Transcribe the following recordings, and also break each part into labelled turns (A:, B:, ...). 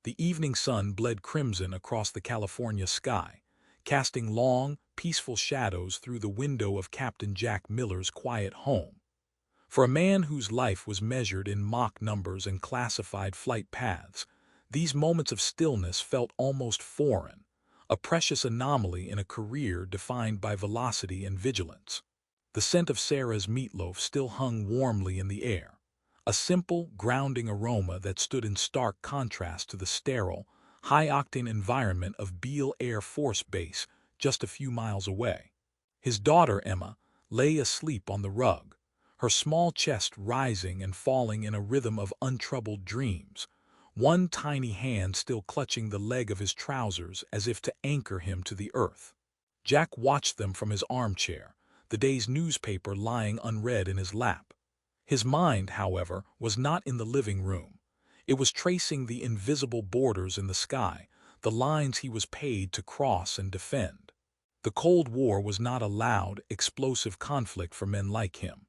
A: The evening sun bled crimson across the California sky, casting long, peaceful shadows through the window of Captain Jack Miller's quiet home. For a man whose life was measured in Mach numbers and classified flight paths, these moments of stillness felt almost foreign, a precious anomaly in a career defined by velocity and vigilance. The scent of Sarah's meatloaf still hung warmly in the air, a simple, grounding aroma that stood in stark contrast to the sterile, high-octane environment of Beale Air Force Base just a few miles away. His daughter, Emma, lay asleep on the rug, her small chest rising and falling in a rhythm of untroubled dreams, one tiny hand still clutching the leg of his trousers as if to anchor him to the earth. Jack watched them from his armchair, the day's newspaper lying unread in his lap. His mind, however, was not in the living room. It was tracing the invisible borders in the sky, the lines he was paid to cross and defend. The Cold War was not a loud, explosive conflict for men like him.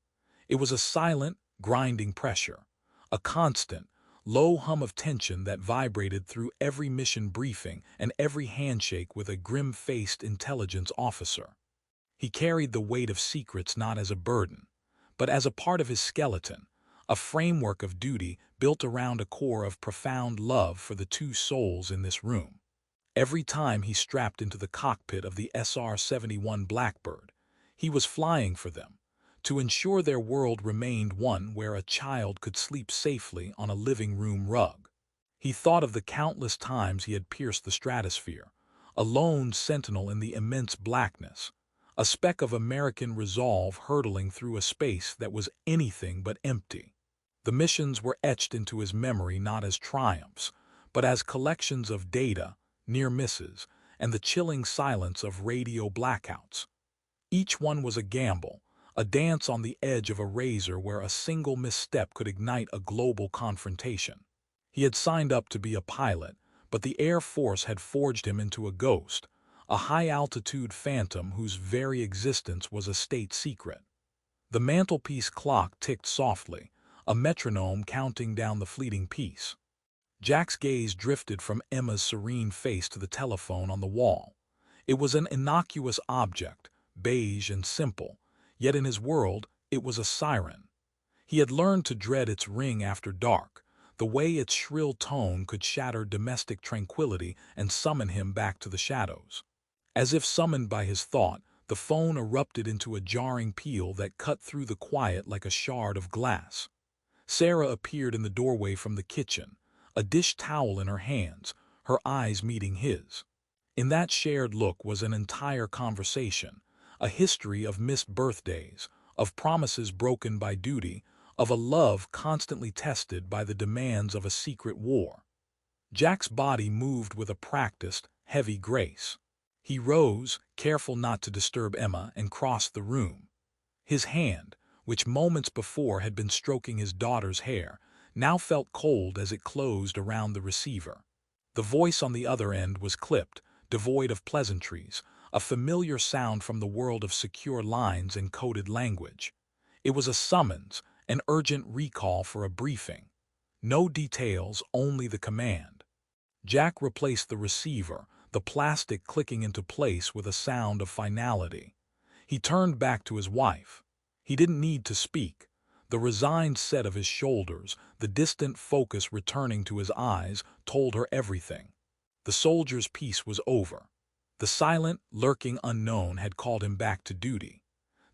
A: It was a silent, grinding pressure, a constant, low hum of tension that vibrated through every mission briefing and every handshake with a grim-faced intelligence officer. He carried the weight of secrets not as a burden, but as a part of his skeleton, a framework of duty built around a core of profound love for the two souls in this room. Every time he strapped into the cockpit of the SR-71 Blackbird, he was flying for them, to ensure their world remained one where a child could sleep safely on a living room rug. He thought of the countless times he had pierced the stratosphere, a lone sentinel in the immense blackness, a speck of American resolve hurtling through a space that was anything but empty. The missions were etched into his memory not as triumphs, but as collections of data, near misses, and the chilling silence of radio blackouts. Each one was a gamble, a dance on the edge of a razor where a single misstep could ignite a global confrontation. He had signed up to be a pilot, but the Air Force had forged him into a ghost, a high-altitude phantom whose very existence was a state secret. The mantelpiece clock ticked softly, a metronome counting down the fleeting piece. Jack's gaze drifted from Emma's serene face to the telephone on the wall. It was an innocuous object, beige and simple, yet in his world it was a siren. He had learned to dread its ring after dark, the way its shrill tone could shatter domestic tranquility and summon him back to the shadows. As if summoned by his thought, the phone erupted into a jarring peal that cut through the quiet like a shard of glass. Sarah appeared in the doorway from the kitchen, a dish towel in her hands, her eyes meeting his. In that shared look was an entire conversation, a history of missed birthdays, of promises broken by duty, of a love constantly tested by the demands of a secret war. Jack's body moved with a practiced, heavy grace. He rose, careful not to disturb Emma, and crossed the room. His hand, which moments before had been stroking his daughter's hair, now felt cold as it closed around the receiver. The voice on the other end was clipped, devoid of pleasantries, a familiar sound from the world of secure lines and coded language. It was a summons, an urgent recall for a briefing. No details, only the command. Jack replaced the receiver, the plastic clicking into place with a sound of finality. He turned back to his wife. He didn't need to speak. The resigned set of his shoulders, the distant focus returning to his eyes, told her everything. The soldier's peace was over. The silent, lurking unknown had called him back to duty.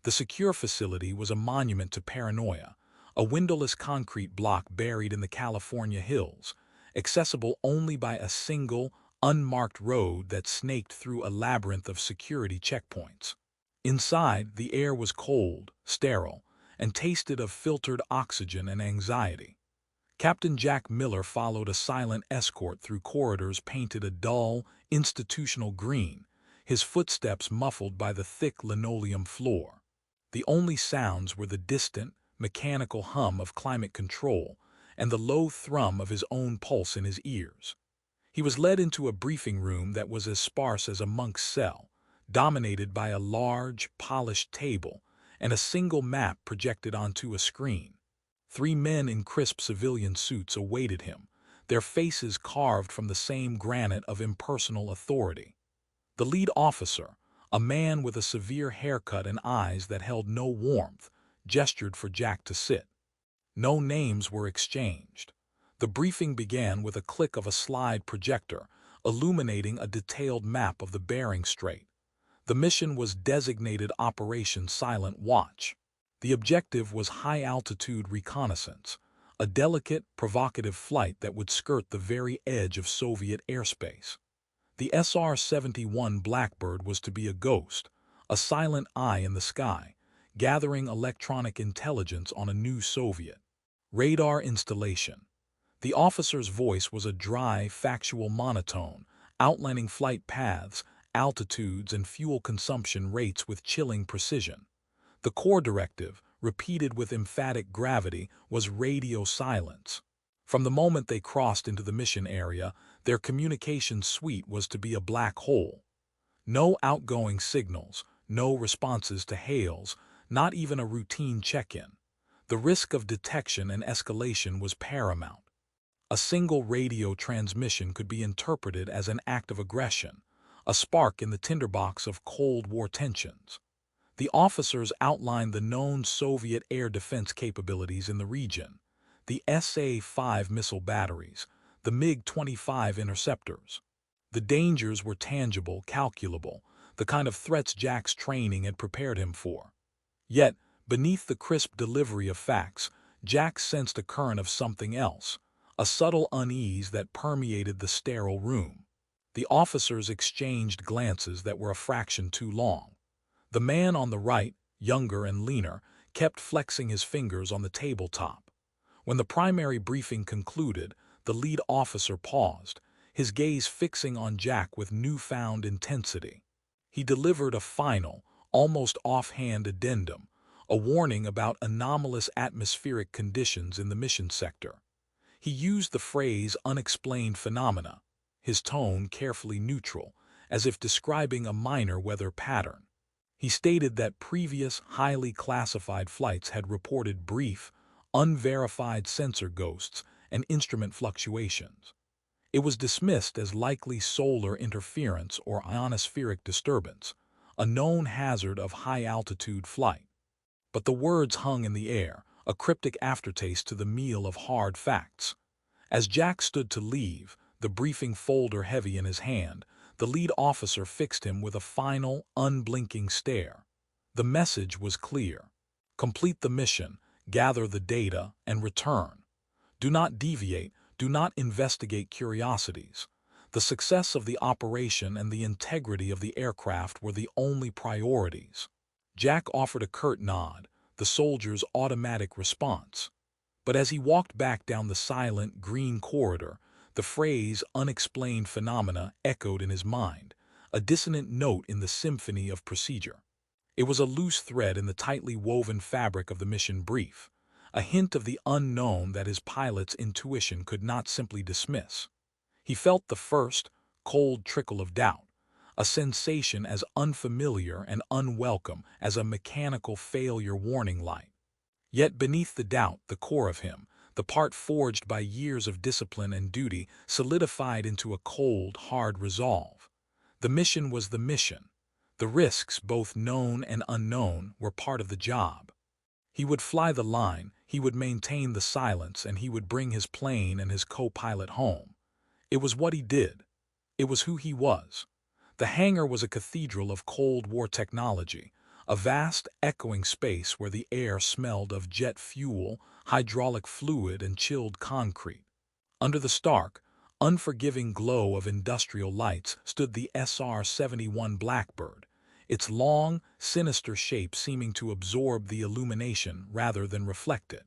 A: The secure facility was a monument to paranoia, a windowless concrete block buried in the California hills, accessible only by a single, unmarked road that snaked through a labyrinth of security checkpoints. Inside, the air was cold, sterile, and tasted of filtered oxygen and anxiety. Captain Jack Miller followed a silent escort through corridors painted a dull, institutional green, his footsteps muffled by the thick linoleum floor. The only sounds were the distant, mechanical hum of climate control and the low thrum of his own pulse in his ears. He was led into a briefing room that was as sparse as a monk's cell, dominated by a large, polished table and a single map projected onto a screen. 3 men in crisp civilian suits awaited him, their faces carved from the same granite of impersonal authority. The lead officer, a man with a severe haircut and eyes that held no warmth, gestured for Jack to sit. No names were exchanged. The briefing began with a click of a slide projector, illuminating a detailed map of the Bering Strait. The mission was designated Operation Silent Watch. The objective was high-altitude reconnaissance, a delicate, provocative flight that would skirt the very edge of Soviet airspace. The SR-71 Blackbird was to be a ghost, a silent eye in the sky, gathering electronic intelligence on a new Soviet radar installation. The officer's voice was a dry, factual monotone, outlining flight paths, altitudes, and fuel consumption rates with chilling precision. The core directive, repeated with emphatic gravity, was radio silence. From the moment they crossed into the mission area, their communication suite was to be a black hole. No outgoing signals, no responses to hails, not even a routine check-in. The risk of detection and escalation was paramount. A single radio transmission could be interpreted as an act of aggression, a spark in the tinderbox of Cold War tensions. The officers outlined the known Soviet air defense capabilities in the region: the SA-5 missile batteries, the MiG-25 interceptors. The dangers were tangible, calculable, the kind of threats Jack's training had prepared him for. Yet, beneath the crisp delivery of facts, Jack sensed a current of something else, a subtle unease that permeated the sterile room. The officers exchanged glances that were a fraction too long. The man on the right, younger and leaner, kept flexing his fingers on the tabletop. When the primary briefing concluded, the lead officer paused, his gaze fixing on Jack with newfound intensity. He delivered a final, almost offhand addendum, a warning about anomalous atmospheric conditions in the mission sector. He used the phrase unexplained phenomena, his tone carefully neutral, as if describing a minor weather pattern. He stated that previous, highly classified flights had reported brief, unverified sensor ghosts and instrument fluctuations. It was dismissed as likely solar interference or ionospheric disturbance, a known hazard of high-altitude flight. But the words hung in the air, a cryptic aftertaste to the meal of hard facts. As Jack stood to leave, the briefing folder heavy in his hand, the lead officer fixed him with a final, unblinking stare. The message was clear: complete the mission, gather the data, and return. Do not deviate, do not investigate curiosities. The success of the operation and the integrity of the aircraft were the only priorities. Jack offered a curt nod, the soldier's automatic response. But as he walked back down the silent, green corridor, the phrase unexplained phenomena echoed in his mind, a dissonant note in the symphony of procedure. It was a loose thread in the tightly woven fabric of the mission brief, a hint of the unknown that his pilot's intuition could not simply dismiss. He felt the first, cold trickle of doubt, a sensation as unfamiliar and unwelcome as a mechanical failure warning light. Yet beneath the doubt, the core of him, the part forged by years of discipline and duty, solidified into a cold, hard resolve. The mission was the mission. The risks, both known and unknown, were part of the job. He would fly the line, he would maintain the silence, and he would bring his plane and his co-pilot home. It was what he did. It was who he was. The hangar was a cathedral of Cold War technology, a vast, echoing space where the air smelled of jet fuel, hydraulic fluid, and chilled concrete. Under the stark, unforgiving glow of industrial lights stood the SR-71 Blackbird, its long, sinister shape seeming to absorb the illumination rather than reflect it.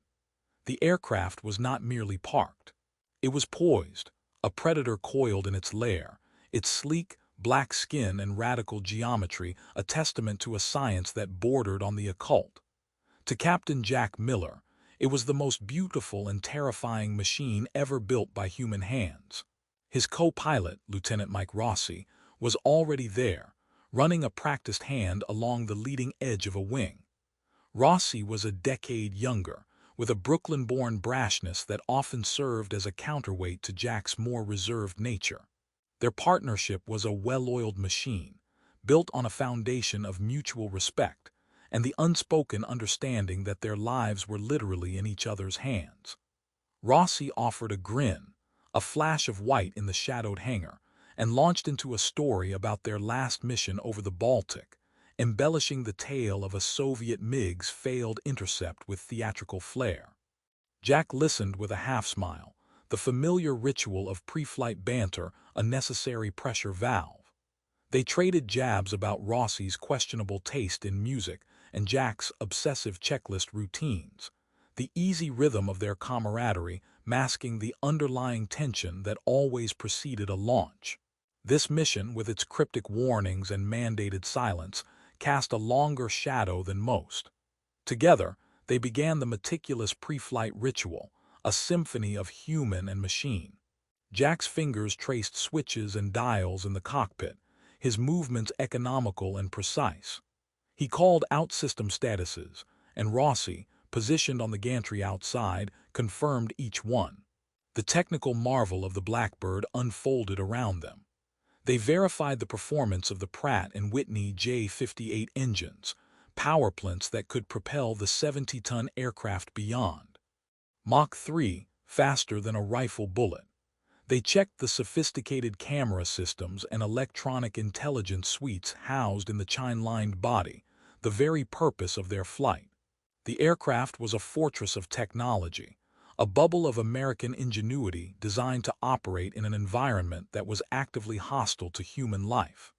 A: The aircraft was not merely parked. It was poised, a predator coiled in its lair, its sleek, black skin and radical geometry a testament to a science that bordered on the occult. To Captain Jack Miller, it was the most beautiful and terrifying machine ever built by human hands. His co-pilot, Lieutenant Mike Rossi, was already there, running a practiced hand along the leading edge of a wing. Rossi was a decade younger, with a Brooklyn-born brashness that often served as a counterweight to Jack's more reserved nature. Their partnership was a well-oiled machine, built on a foundation of mutual respect and the unspoken understanding that their lives were literally in each other's hands. Rossi offered a grin, a flash of white in the shadowed hangar, and launched into a story about their last mission over the Baltic, embellishing the tale of a Soviet MiG's failed intercept with theatrical flair. Jack listened with a half-smile, the familiar ritual of pre-flight banter, a necessary pressure valve. They traded jabs about Rossi's questionable taste in music and Jack's obsessive checklist routines, the easy rhythm of their camaraderie masking the underlying tension that always preceded a launch. This mission, with its cryptic warnings and mandated silence, cast a longer shadow than most. Together, they began the meticulous pre-flight ritual, a symphony of human and machine. Jack's fingers traced switches and dials in the cockpit, his movements economical and precise. He called out system statuses, and Rossi, positioned on the gantry outside, confirmed each one. The technical marvel of the Blackbird unfolded around them. They verified the performance of the Pratt & Whitney J58 engines, power plants that could propel the 70-ton aircraft beyond. Mach 3, faster than a rifle bullet. They checked the sophisticated camera systems and electronic intelligence suites housed in the chine-lined body, the very purpose of their flight. The aircraft was a fortress of technology, a bubble of American ingenuity designed to operate in an environment that was actively hostile to human life.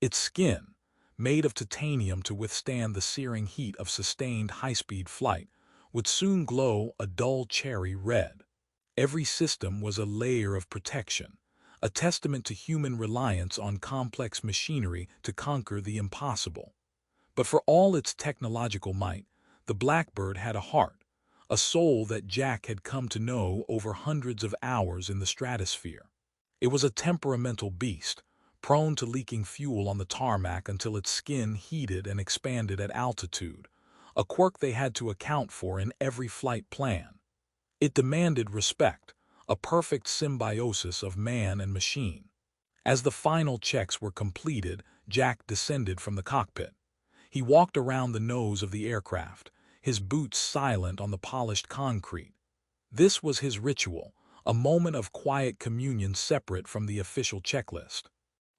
A: Its skin, made of titanium to withstand the searing heat of sustained high-speed flight, would soon glow a dull cherry red. Every system was a layer of protection, a testament to human reliance on complex machinery to conquer the impossible. But for all its technological might, the Blackbird had a heart, a soul that Jack had come to know over hundreds of hours in the stratosphere. It was a temperamental beast, prone to leaking fuel on the tarmac until its skin heated and expanded at altitude, a quirk they had to account for in every flight plan. It demanded respect, a perfect symbiosis of man and machine. As the final checks were completed, Jack descended from the cockpit. He walked around the nose of the aircraft, his boots silent on the polished concrete. This was his ritual, a moment of quiet communion separate from the official checklist.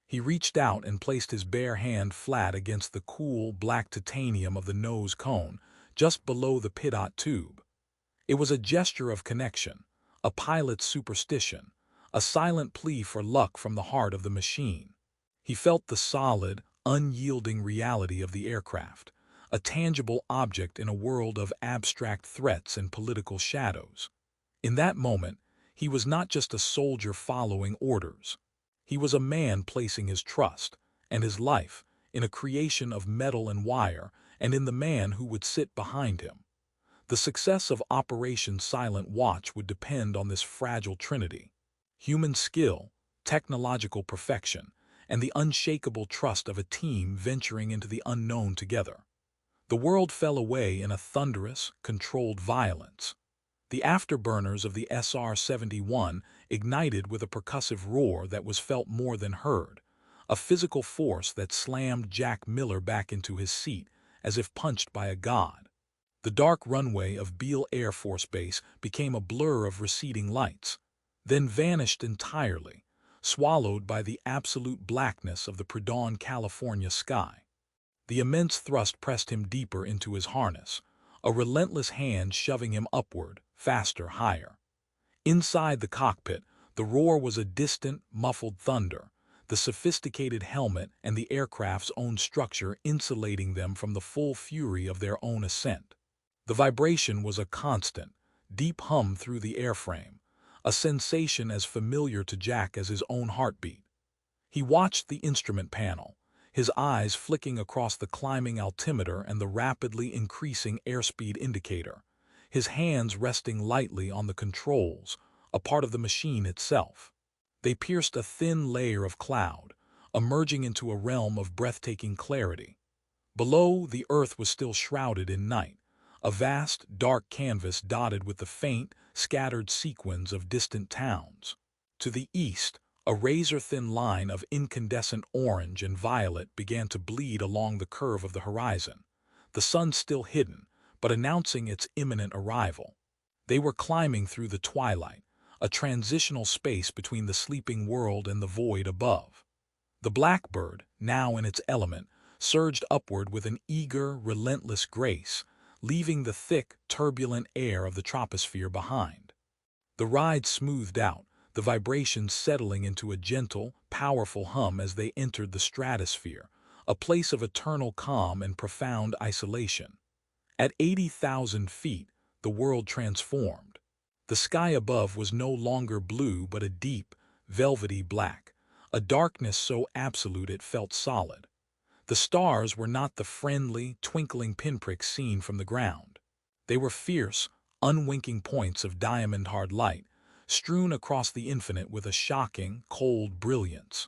A: He reached out and placed his bare hand flat against the cool, black titanium of the nose cone, just below the pitot tube. It was a gesture of connection, a pilot's superstition, a silent plea for luck from the heart of the machine. He felt the solid, unyielding reality of the aircraft, a tangible object in a world of abstract threats and political shadows. In that moment, he was not just a soldier following orders. He was a man placing his trust and his life in a creation of metal and wire and in the man who would sit behind him. The success of Operation Silent Watch would depend on this fragile trinity: human skill, technological perfection, and the unshakable trust of a team venturing into the unknown together. The world fell away in a thunderous, controlled violence. The afterburners of the SR-71 ignited with a percussive roar that was felt more than heard, a physical force that slammed Jack Miller back into his seat as if punched by a god. The dark runway of Beale Air Force Base became a blur of receding lights, then vanished entirely, swallowed by the absolute blackness of the pre-dawn California sky. The immense thrust pressed him deeper into his harness, a relentless hand shoving him upward, faster, higher. Inside the cockpit, the roar was a distant, muffled thunder, the sophisticated helmet and the aircraft's own structure insulating them from the full fury of their own ascent. The vibration was a constant, deep hum through the airframe, a sensation as familiar to Jack as his own heartbeat. He watched the instrument panel, his eyes flicking across the climbing altimeter and the rapidly increasing airspeed indicator, his hands resting lightly on the controls, a part of the machine itself. They pierced a thin layer of cloud, emerging into a realm of breathtaking clarity. Below, the earth was still shrouded in night, a vast, dark canvas dotted with the faint, scattered sequins of distant towns. To the east, a razor-thin line of incandescent orange and violet began to bleed along the curve of the horizon, the sun still hidden, but announcing its imminent arrival. They were climbing through the twilight, a transitional space between the sleeping world and the void above. The blackbird, now in its element, surged upward with an eager, relentless grace, leaving the thick, turbulent air of the troposphere behind. The ride smoothed out, the vibrations settling into a gentle, powerful hum as they entered the stratosphere, a place of eternal calm and profound isolation. At 80,000 feet, the world transformed. The sky above was no longer blue but a deep, velvety black, a darkness so absolute it felt solid. The stars were not the friendly, twinkling pinpricks seen from the ground. They were fierce, unwinking points of diamond-hard light, strewn across the infinite with a shocking, cold brilliance.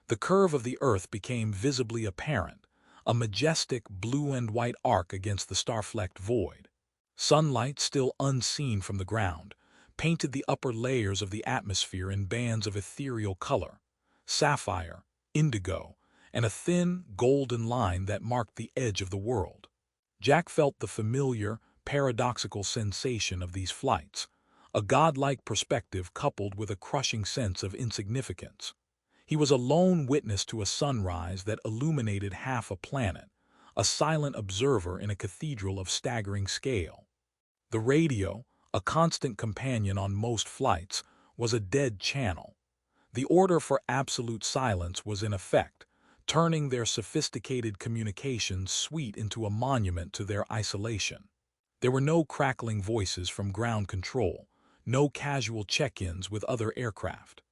A: The curve of the earth became visibly apparent, a majestic blue and white arc against the star-flecked void. Sunlight, still unseen from the ground, painted the upper layers of the atmosphere in bands of ethereal color, sapphire, indigo, and a thin, golden line that marked the edge of the world. Jack felt the familiar, paradoxical sensation of these flights, a godlike perspective coupled with a crushing sense of insignificance. He was a lone witness to a sunrise that illuminated half a planet, a silent observer in a cathedral of staggering scale. The radio, a constant companion on most flights, was a dead channel. The order for absolute silence was in effect, turning their sophisticated communications suite into a monument to their isolation. There were no crackling voices from ground control, no casual check-ins with other aircraft.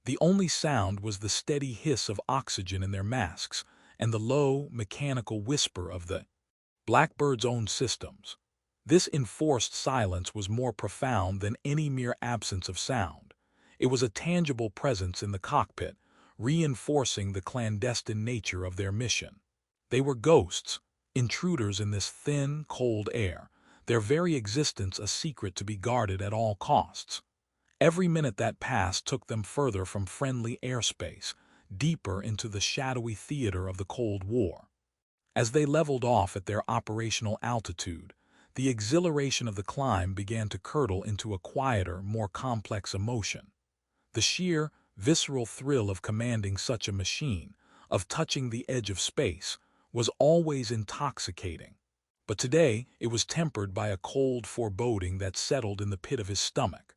A: The only sound was the steady hiss of oxygen in their masks and the low, mechanical whisper of the Blackbird's own systems. This enforced silence was more profound than any mere absence of sound. It was a tangible presence in the cockpit, reinforcing the clandestine nature of their mission. They were ghosts, intruders in this thin, cold air, their very existence a secret to be guarded at all costs. Every minute that passed took them further from friendly airspace, deeper into the shadowy theater of the Cold War. As they leveled off at their operational altitude, the exhilaration of the climb began to curdle into a quieter, more complex emotion. The sheer, visceral thrill of commanding such a machine, of touching the edge of space, was always intoxicating. But today it was tempered by a cold foreboding that settled in the pit of his stomach.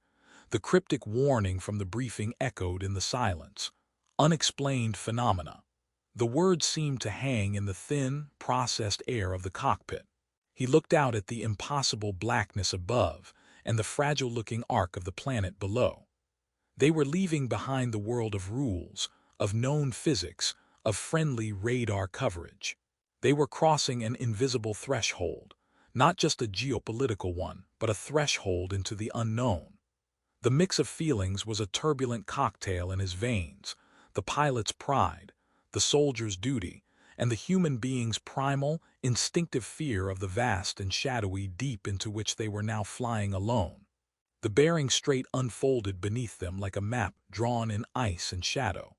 A: The cryptic warning from the briefing echoed in the silence. Unexplained phenomena. The words seemed to hang in the thin, processed air of the cockpit. He looked out at the impossible blackness above and the fragile-looking arc of the planet below. They were leaving behind the world of rules, of known physics, of friendly radar coverage. They were crossing an invisible threshold, not just a geopolitical one, but a threshold into the unknown. The mix of feelings was a turbulent cocktail in his veins, the pilot's pride, the soldier's duty, and the human being's primal, instinctive fear of the vast and shadowy deep into which they were now flying alone. The Bering Strait unfolded beneath them like a map drawn in ice and shadow,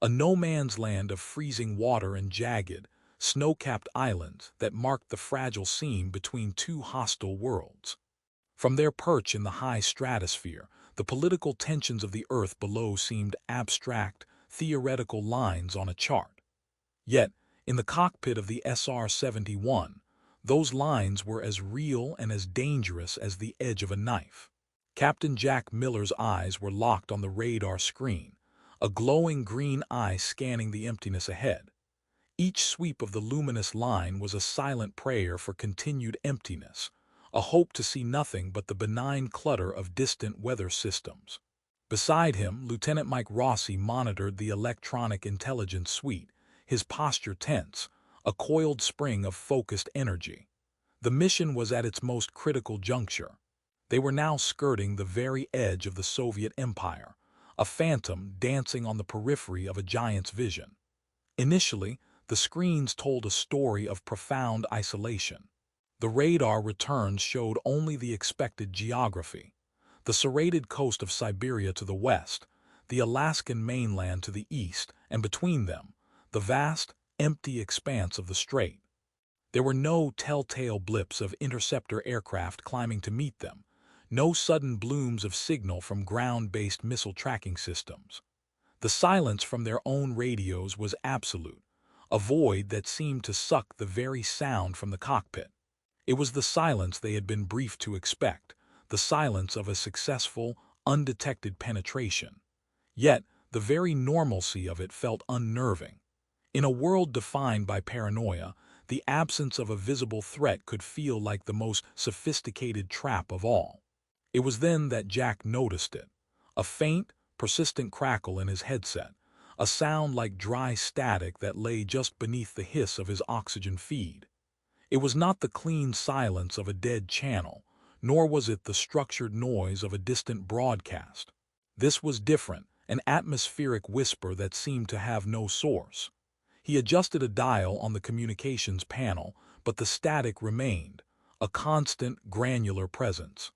A: a no-man's land of freezing water and jagged, snow-capped islands that marked the fragile seam between two hostile worlds. From their perch in the high stratosphere, the political tensions of the Earth below seemed abstract, theoretical lines on a chart. Yet, in the cockpit of the SR-71, those lines were as real and as dangerous as the edge of a knife. Captain Jack Miller's eyes were locked on the radar screen, a glowing green eye scanning the emptiness ahead. Each sweep of the luminous line was a silent prayer for continued emptiness, a hope to see nothing but the benign clutter of distant weather systems. Beside him, Lieutenant Mike Rossi monitored the electronic intelligence suite, his posture tense, a coiled spring of focused energy. The mission was at its most critical juncture. They were now skirting the very edge of the Soviet Empire, a phantom dancing on the periphery of a giant's vision. Initially, the screens told a story of profound isolation. The radar returns showed only the expected geography: the serrated coast of Siberia to the west, the Alaskan mainland to the east, and between them, the vast, empty expanse of the strait. There were no telltale blips of interceptor aircraft climbing to meet them, no sudden blooms of signal from ground-based missile tracking systems. The silence from their own radios was absolute, a void that seemed to suck the very sound from the cockpit. It was the silence they had been briefed to expect, the silence of a successful, undetected penetration. Yet, the very normalcy of it felt unnerving. In a world defined by paranoia, the absence of a visible threat could feel like the most sophisticated trap of all. It was then that Jack noticed it: a faint, persistent crackle in his headset, a sound like dry static that lay just beneath the hiss of his oxygen feed. It was not the clean silence of a dead channel, nor was it the structured noise of a distant broadcast. This was different, an atmospheric whisper that seemed to have no source. He adjusted a dial on the communications panel, but the static remained, a constant, granular presence.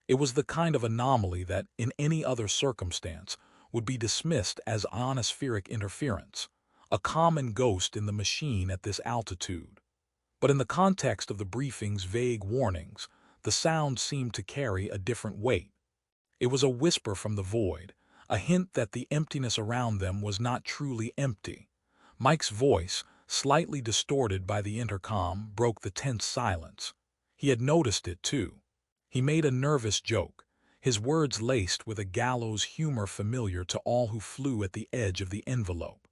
A: It was the kind of anomaly that, in any other circumstance, would be dismissed as ionospheric interference, a common ghost in the machine at this altitude. But in the context of the briefing's vague warnings, the sound seemed to carry a different weight. It was a whisper from the void, a hint that the emptiness around them was not truly empty. Mike's voice, slightly distorted by the intercom, broke the tense silence. He had noticed it, too. He made a nervous joke, his words laced with a gallows humor familiar to all who flew at the edge of the envelope.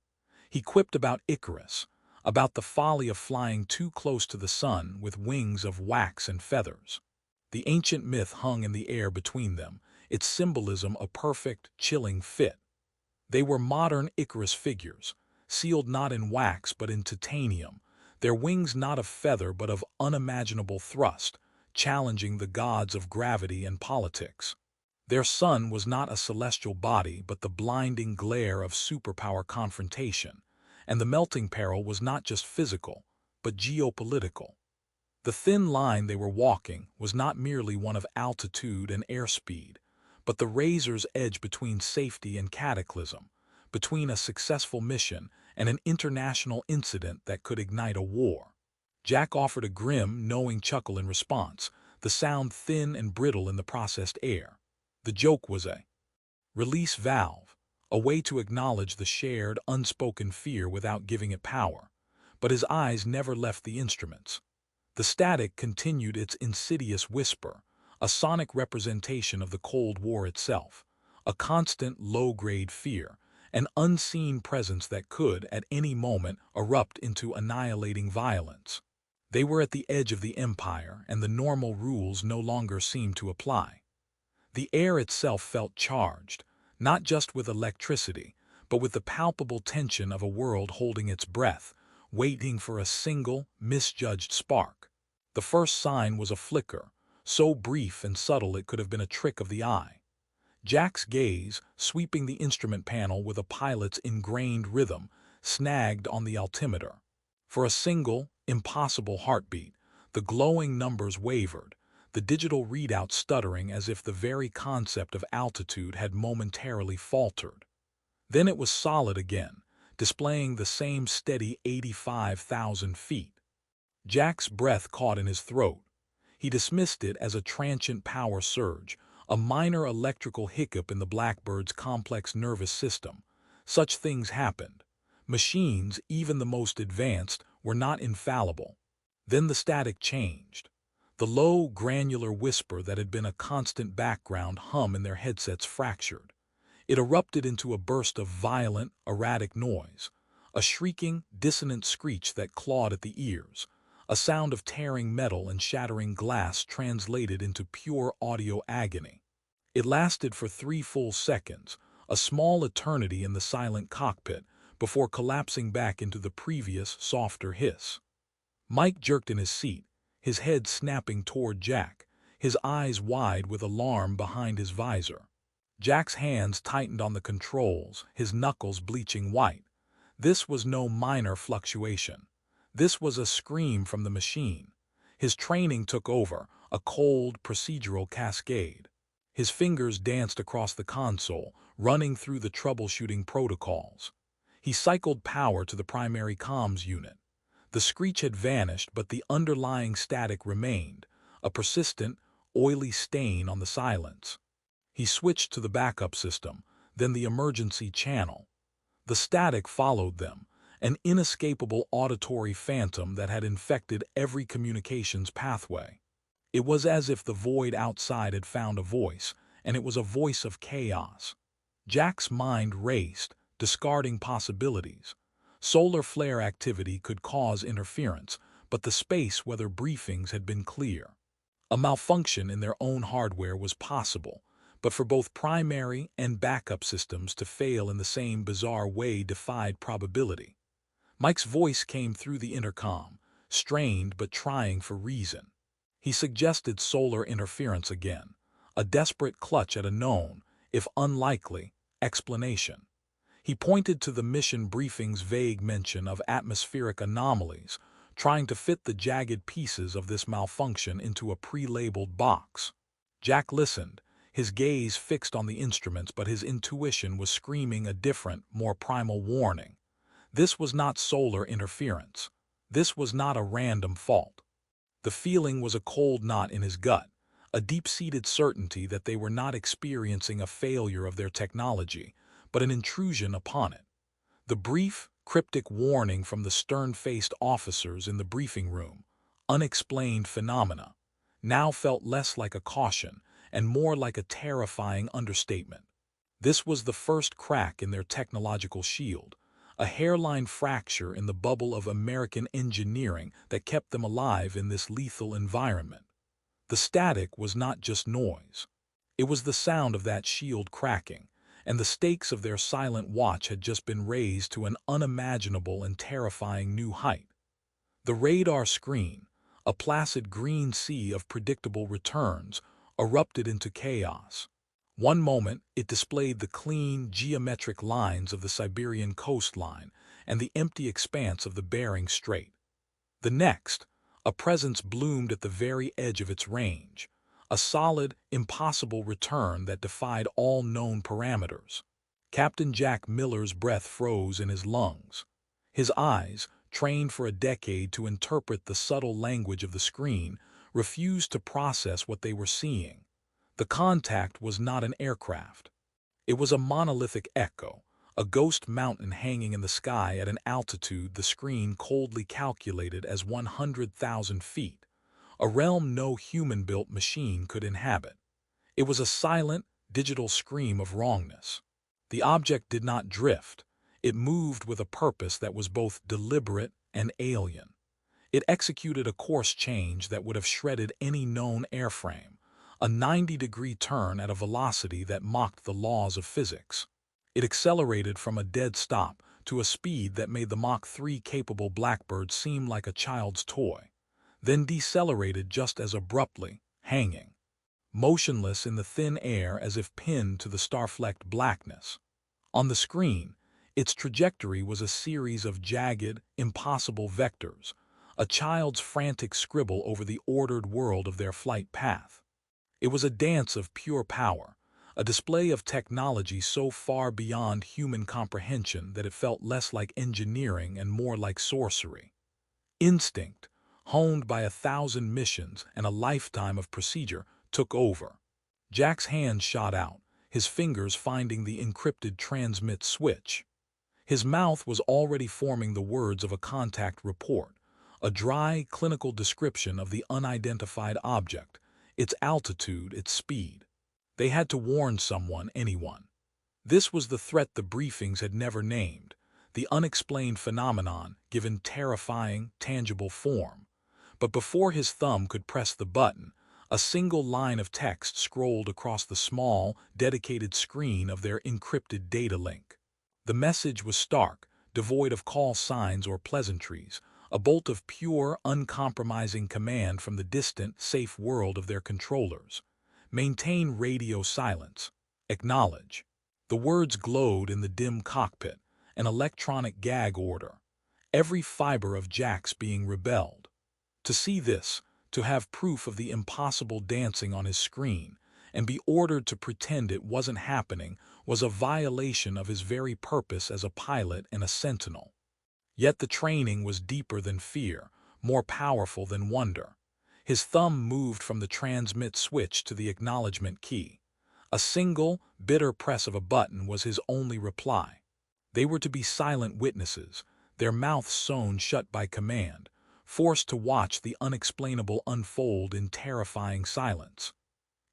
A: He quipped about Icarus, about the folly of flying too close to the sun with wings of wax and feathers. The ancient myth hung in the air between them, its symbolism a perfect, chilling fit. They were modern Icarus figures, sealed not in wax but in titanium, their wings not of feather but of unimaginable thrust, challenging the gods of gravity and politics. Their sun was not a celestial body but the blinding glare of superpower confrontation, and the melting peril was not just physical, but geopolitical. The thin line they were walking was not merely one of altitude and airspeed, but the razor's edge between safety and cataclysm, between a successful mission and an international incident that could ignite a war. Jack offered a grim, knowing chuckle in response, the sound thin and brittle in the processed air. The joke was a release valve, a way to acknowledge the shared, unspoken fear without giving it power. But his eyes never left the instruments. The static continued its insidious whisper, a sonic representation of the Cold War itself, a constant low-grade fear, an unseen presence that could, at any moment, erupt into annihilating violence. They were at the edge of the empire, and the normal rules no longer seemed to apply. The air itself felt charged, not just with electricity, but with the palpable tension of a world holding its breath, waiting for a single, misjudged spark. The first sign was a flicker, so brief and subtle it could have been a trick of the eye. Jack's gaze, sweeping the instrument panel with a pilot's ingrained rhythm, snagged on the altimeter. For a single, impossible heartbeat, the glowing numbers wavered, the digital readout stuttering as if the very concept of altitude had momentarily faltered. Then it was solid again, displaying the same steady 85,000 feet. Jack's breath caught in his throat. He dismissed it as a transient power surge, a minor electrical hiccup in the Blackbird's complex nervous system. Such things happened. Machines, even the most advanced, were not infallible. Then the static changed. The low, granular whisper that had been a constant background hum in their headsets fractured. It erupted into a burst of violent, erratic noise, a shrieking, dissonant screech that clawed at the ears, a sound of tearing metal and shattering glass translated into pure audio agony. It lasted for 3 full seconds, a small eternity in the silent cockpit, before collapsing back into the previous, softer hiss. Mike jerked in his seat, his head snapping toward Jack, his eyes wide with alarm behind his visor. Jack's hands tightened on the controls, his knuckles bleaching white. This was no minor fluctuation. This was a scream from the machine. His training took over, a cold, procedural cascade. His fingers danced across the console, running through the troubleshooting protocols. He cycled power to the primary comms unit. The screech had vanished, but the underlying static remained, a persistent, oily stain on the silence. He switched to the backup system, then the emergency channel. The static followed them, an inescapable auditory phantom that had infected every communications pathway. It was as if the void outside had found a voice, and it was a voice of chaos. Jack's mind raced, discarding possibilities. Solar flare activity could cause interference, but the space weather briefings had been clear. A malfunction in their own hardware was possible, but for both primary and backup systems to fail in the same bizarre way defied probability. Mike's voice came through the intercom, strained but trying for reason. He suggested solar interference again, a desperate clutch at a known, if unlikely, explanation. He pointed to the mission briefing's vague mention of atmospheric anomalies, trying to fit the jagged pieces of this malfunction into a pre-labeled box. Jack listened, his gaze fixed on the instruments, but his intuition was screaming a different, more primal warning. This was not solar interference. This was not a random fault. The feeling was a cold knot in his gut, a deep-seated certainty that they were not experiencing a failure of their technology, but an intrusion upon it. The brief, cryptic warning from the stern-faced officers in the briefing room, unexplained phenomena, now felt less like a caution and more like a terrifying understatement. This was the first crack in their technological shield, a hairline fracture in the bubble of American engineering that kept them alive in this lethal environment. The static was not just noise. It was the sound of that shield cracking, and the stakes of their silent watch had just been raised to an unimaginable and terrifying new height. The radar screen, a placid green sea of predictable returns, erupted into chaos. One moment, it displayed the clean, geometric lines of the Siberian coastline and the empty expanse of the Bering Strait. The next, a presence bloomed at the very edge of its range, a solid, impossible return that defied all known parameters. Captain Jack Miller's breath froze in his lungs. His eyes, trained for a decade to interpret the subtle language of the screen, refused to process what they were seeing. The contact was not an aircraft. It was a monolithic echo, a ghost mountain hanging in the sky at an altitude the screen coldly calculated as 100,000 feet, a realm no human-built machine could inhabit. It was a silent, digital scream of wrongness. The object did not drift. It moved with a purpose that was both deliberate and alien. It executed a course change that would have shredded any known airframe, a 90-degree turn at a velocity that mocked the laws of physics. It accelerated from a dead stop to a speed that made the Mach 3 capable Blackbird seem like a child's toy, then decelerated just as abruptly, hanging, motionless in the thin air as if pinned to the star-flecked blackness. On the screen, its trajectory was a series of jagged, impossible vectors, a child's frantic scribble over the ordered world of their flight path. It was a dance of pure power, a display of technology so far beyond human comprehension that it felt less like engineering and more like sorcery. Instinct, honed by 1,000 missions and a lifetime of procedure, took over. Jack's hand shot out, his fingers finding the encrypted transmit switch. His mouth was already forming the words of a contact report, a dry, clinical description of the unidentified object, its altitude, its speed. They had to warn someone, anyone. This was the threat the briefings had never named, the unexplained phenomenon given terrifying, tangible form. But before his thumb could press the button, a single line of text scrolled across the small, dedicated screen of their encrypted data link. The message was stark, devoid of call signs or pleasantries, a bolt of pure, uncompromising command from the distant, safe world of their controllers. Maintain radio silence. Acknowledge. The words glowed in the dim cockpit, an electronic gag order, every fiber of Jack's being rebelled. To see this, to have proof of the impossible dancing on his screen, and be ordered to pretend it wasn't happening was a violation of his very purpose as a pilot and a sentinel. Yet the training was deeper than fear, more powerful than wonder. His thumb moved from the transmit switch to the acknowledgement key. A single, bitter press of a button was his only reply. They were to be silent witnesses, their mouths sewn shut by command, forced to watch the unexplainable unfold in terrifying silence.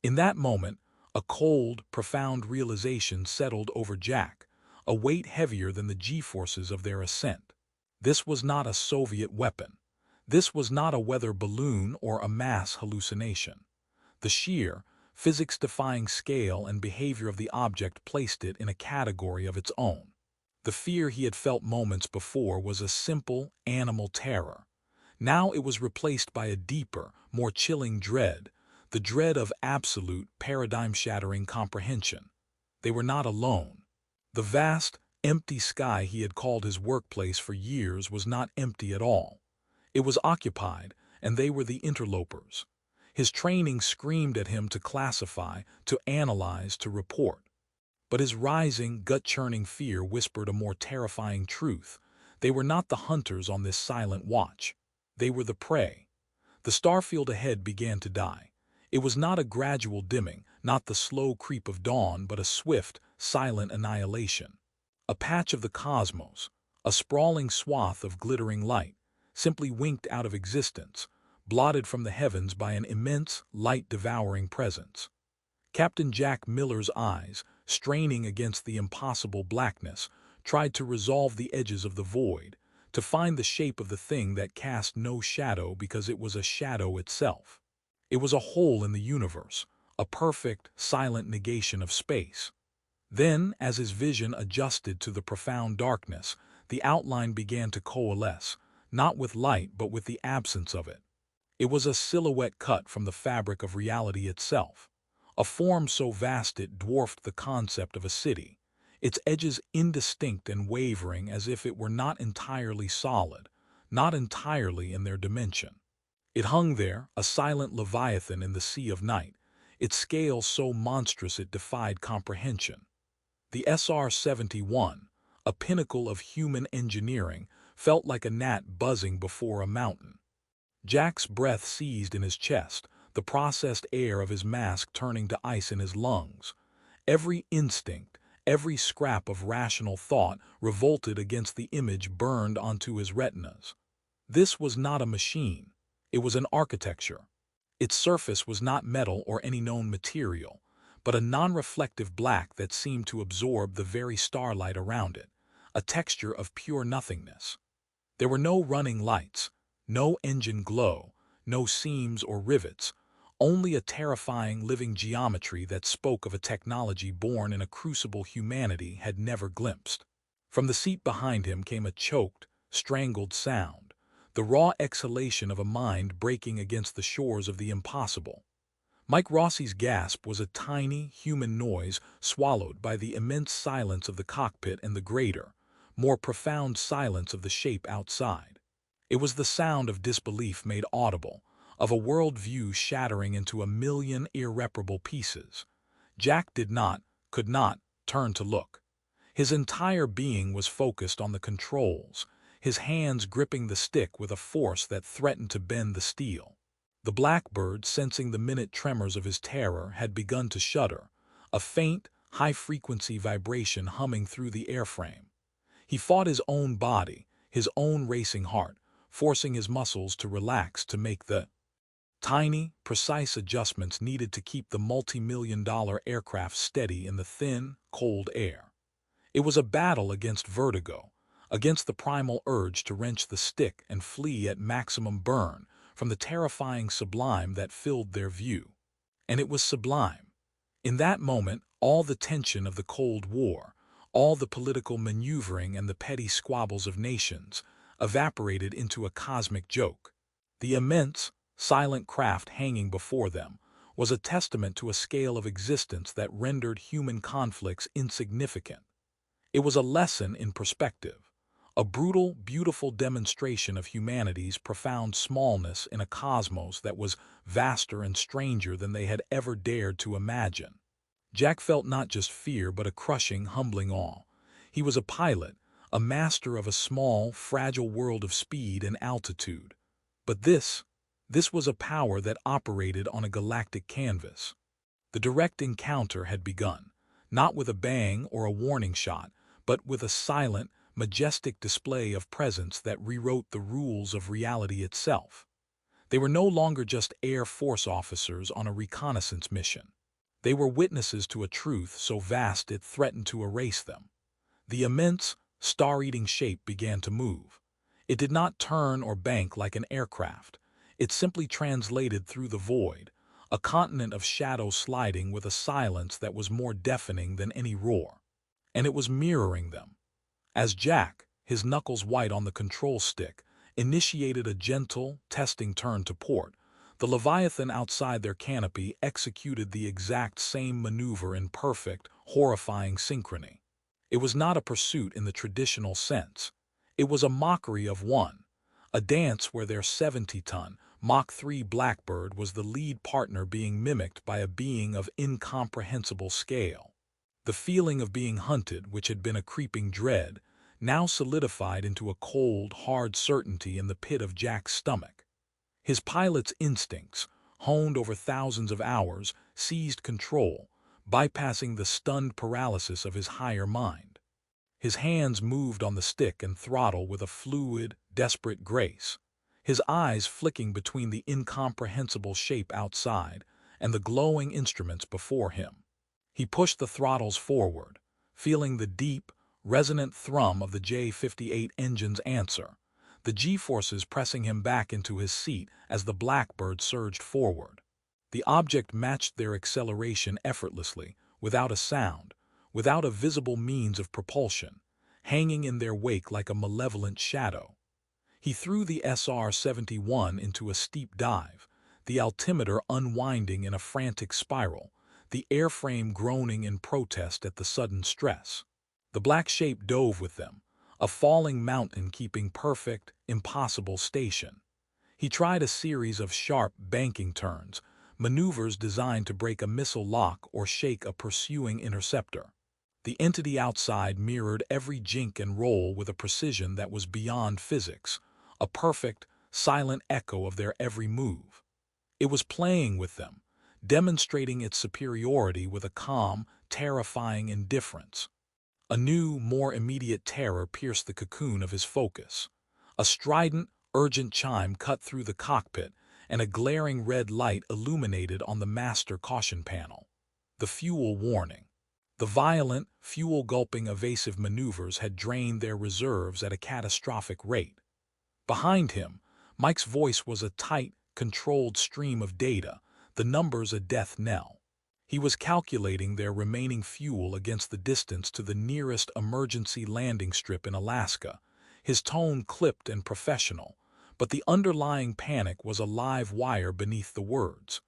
A: In that moment, a cold, profound realization settled over Jack, a weight heavier than the G-forces of their ascent. This was not a Soviet weapon. This was not a weather balloon or a mass hallucination. The sheer, physics-defying scale and behavior of the object placed it in a category of its own. The fear he had felt moments before was a simple, animal terror. Now it was replaced by a deeper, more chilling dread, the dread of absolute, paradigm-shattering comprehension. They were not alone. The vast, empty sky he had called his workplace for years was not empty at all. It was occupied, and they were the interlopers. His training screamed at him to classify, to analyze, to report. But his rising, gut-churning fear whispered a more terrifying truth. They were not the hunters on this silent watch. They were the prey. The starfield ahead began to die. It was not a gradual dimming, not the slow creep of dawn, but a swift, silent annihilation. A patch of the cosmos, a sprawling swath of glittering light, simply winked out of existence, blotted from the heavens by an immense, light-devouring presence. Captain Jack Miller's eyes, straining against the impossible blackness, tried to resolve the edges of the void, to find the shape of the thing that cast no shadow because it was a shadow itself. It was a hole in the universe, a perfect, silent negation of space. Then, as his vision adjusted to the profound darkness, the outline began to coalesce, not with light but with the absence of it. It was a silhouette cut from the fabric of reality itself, a form so vast it dwarfed the concept of a city, its edges indistinct and wavering as if it were not entirely solid, not entirely in their dimension. It hung there, a silent leviathan in the sea of night, its scale so monstrous it defied comprehension. The SR-71, a pinnacle of human engineering, felt like a gnat buzzing before a mountain. Jack's breath seized in his chest, the processed air of his mask turning to ice in his lungs. Every instinct, every scrap of rational thought revolted against the image burned onto his retinas. This was not a machine. It was an architecture. Its surface was not metal or any known material, but a non-reflective black that seemed to absorb the very starlight around it, a texture of pure nothingness. There were no running lights, no engine glow, no seams or rivets, only a terrifying living geometry that spoke of a technology born in a crucible humanity had never glimpsed. From the seat behind him came a choked, strangled sound, the raw exhalation of a mind breaking against the shores of the impossible. Mike Rossi's gasp was a tiny, human noise swallowed by the immense silence of the cockpit and the greater, more profound silence of the shape outside. It was the sound of disbelief made audible, of a world-view shattering into a million irreparable pieces. Jack could not, turn to look. His entire being was focused on the controls, his hands gripping the stick with a force that threatened to bend the steel. The blackbird, sensing the minute tremors of his terror, had begun to shudder, a faint, high-frequency vibration humming through the airframe. He fought his own body, his own racing heart, forcing his muscles to relax to make the tiny, precise adjustments needed to keep the multi-million-dollar aircraft steady in the thin, cold air. It was a battle against vertigo, against the primal urge to wrench the stick and flee at maximum burn from the terrifying sublime that filled their view. And it was sublime. In that moment, all the tension of the Cold War, all the political maneuvering and the petty squabbles of nations, evaporated into a cosmic joke. The immense, silent craft hanging before them was a testament to a scale of existence that rendered human conflicts insignificant. It was a lesson in perspective, a brutal, beautiful demonstration of humanity's profound smallness in a cosmos that was vaster and stranger than they had ever dared to imagine. Jack felt not just fear but a crushing, humbling awe. He was a pilot, a master of a small, fragile world of speed and altitude. But this was a power that operated on a galactic canvas. The direct encounter had begun, not with a bang or a warning shot, but with a silent, majestic display of presence that rewrote the rules of reality itself. They were no longer just Air Force officers on a reconnaissance mission. They were witnesses to a truth so vast it threatened to erase them. The immense, star-eating shape began to move. It did not turn or bank like an aircraft. It simply translated through the void, a continent of shadow sliding with a silence that was more deafening than any roar. And it was mirroring them. As Jack, his knuckles white on the control stick, initiated a gentle, testing turn to port, the Leviathan outside their canopy executed the exact same maneuver in perfect, horrifying synchrony. It was not a pursuit in the traditional sense. It was a mockery of one, a dance where their 70-ton, Mach 3 Blackbird was the lead partner being mimicked by a being of incomprehensible scale. The feeling of being hunted, which had been a creeping dread, now solidified into a cold, hard certainty in the pit of Jack's stomach. His pilot's instincts, honed over thousands of hours, seized control, bypassing the stunned paralysis of his higher mind. His hands moved on the stick and throttle with a fluid, desperate grace, his eyes flicking between the incomprehensible shape outside and the glowing instruments before him. He pushed the throttles forward, feeling the deep, resonant thrum of the J-58 engine's answer, the G-forces pressing him back into his seat as the Blackbird surged forward. The object matched their acceleration effortlessly, without a sound, without a visible means of propulsion, hanging in their wake like a malevolent shadow. He threw the SR-71 into a steep dive, the altimeter unwinding in a frantic spiral, the airframe groaning in protest at the sudden stress. The black shape dove with them, a falling mountain keeping perfect, impossible station. He tried a series of sharp banking turns, maneuvers designed to break a missile lock or shake a pursuing interceptor. The entity outside mirrored every jink and roll with a precision that was beyond physics, a perfect, silent echo of their every move. It was playing with them, demonstrating its superiority with a calm, terrifying indifference. A new, more immediate terror pierced the cocoon of his focus. A strident, urgent chime cut through the cockpit, and a glaring red light illuminated on the master caution panel. The fuel warning. The violent, fuel-gulping evasive maneuvers had drained their reserves at a catastrophic rate. Behind him, Mike's voice was a tight, controlled stream of data, the numbers a death knell. He was calculating their remaining fuel against the distance to the nearest emergency landing strip in Alaska, his tone clipped and professional, but the underlying panic was a live wire beneath the words.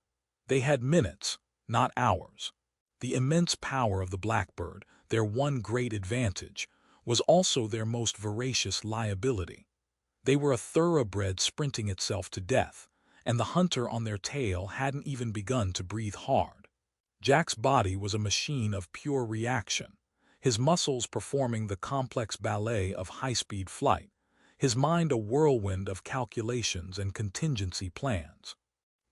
A: They had minutes, not hours. The immense power of the Blackbird, their one great advantage, was also their most voracious liability. They were a thoroughbred sprinting itself to death, and the hunter on their tail hadn't even begun to breathe hard. Jack's body was a machine of pure reaction, his muscles performing the complex ballet of high-speed flight, his mind a whirlwind of calculations and contingency plans.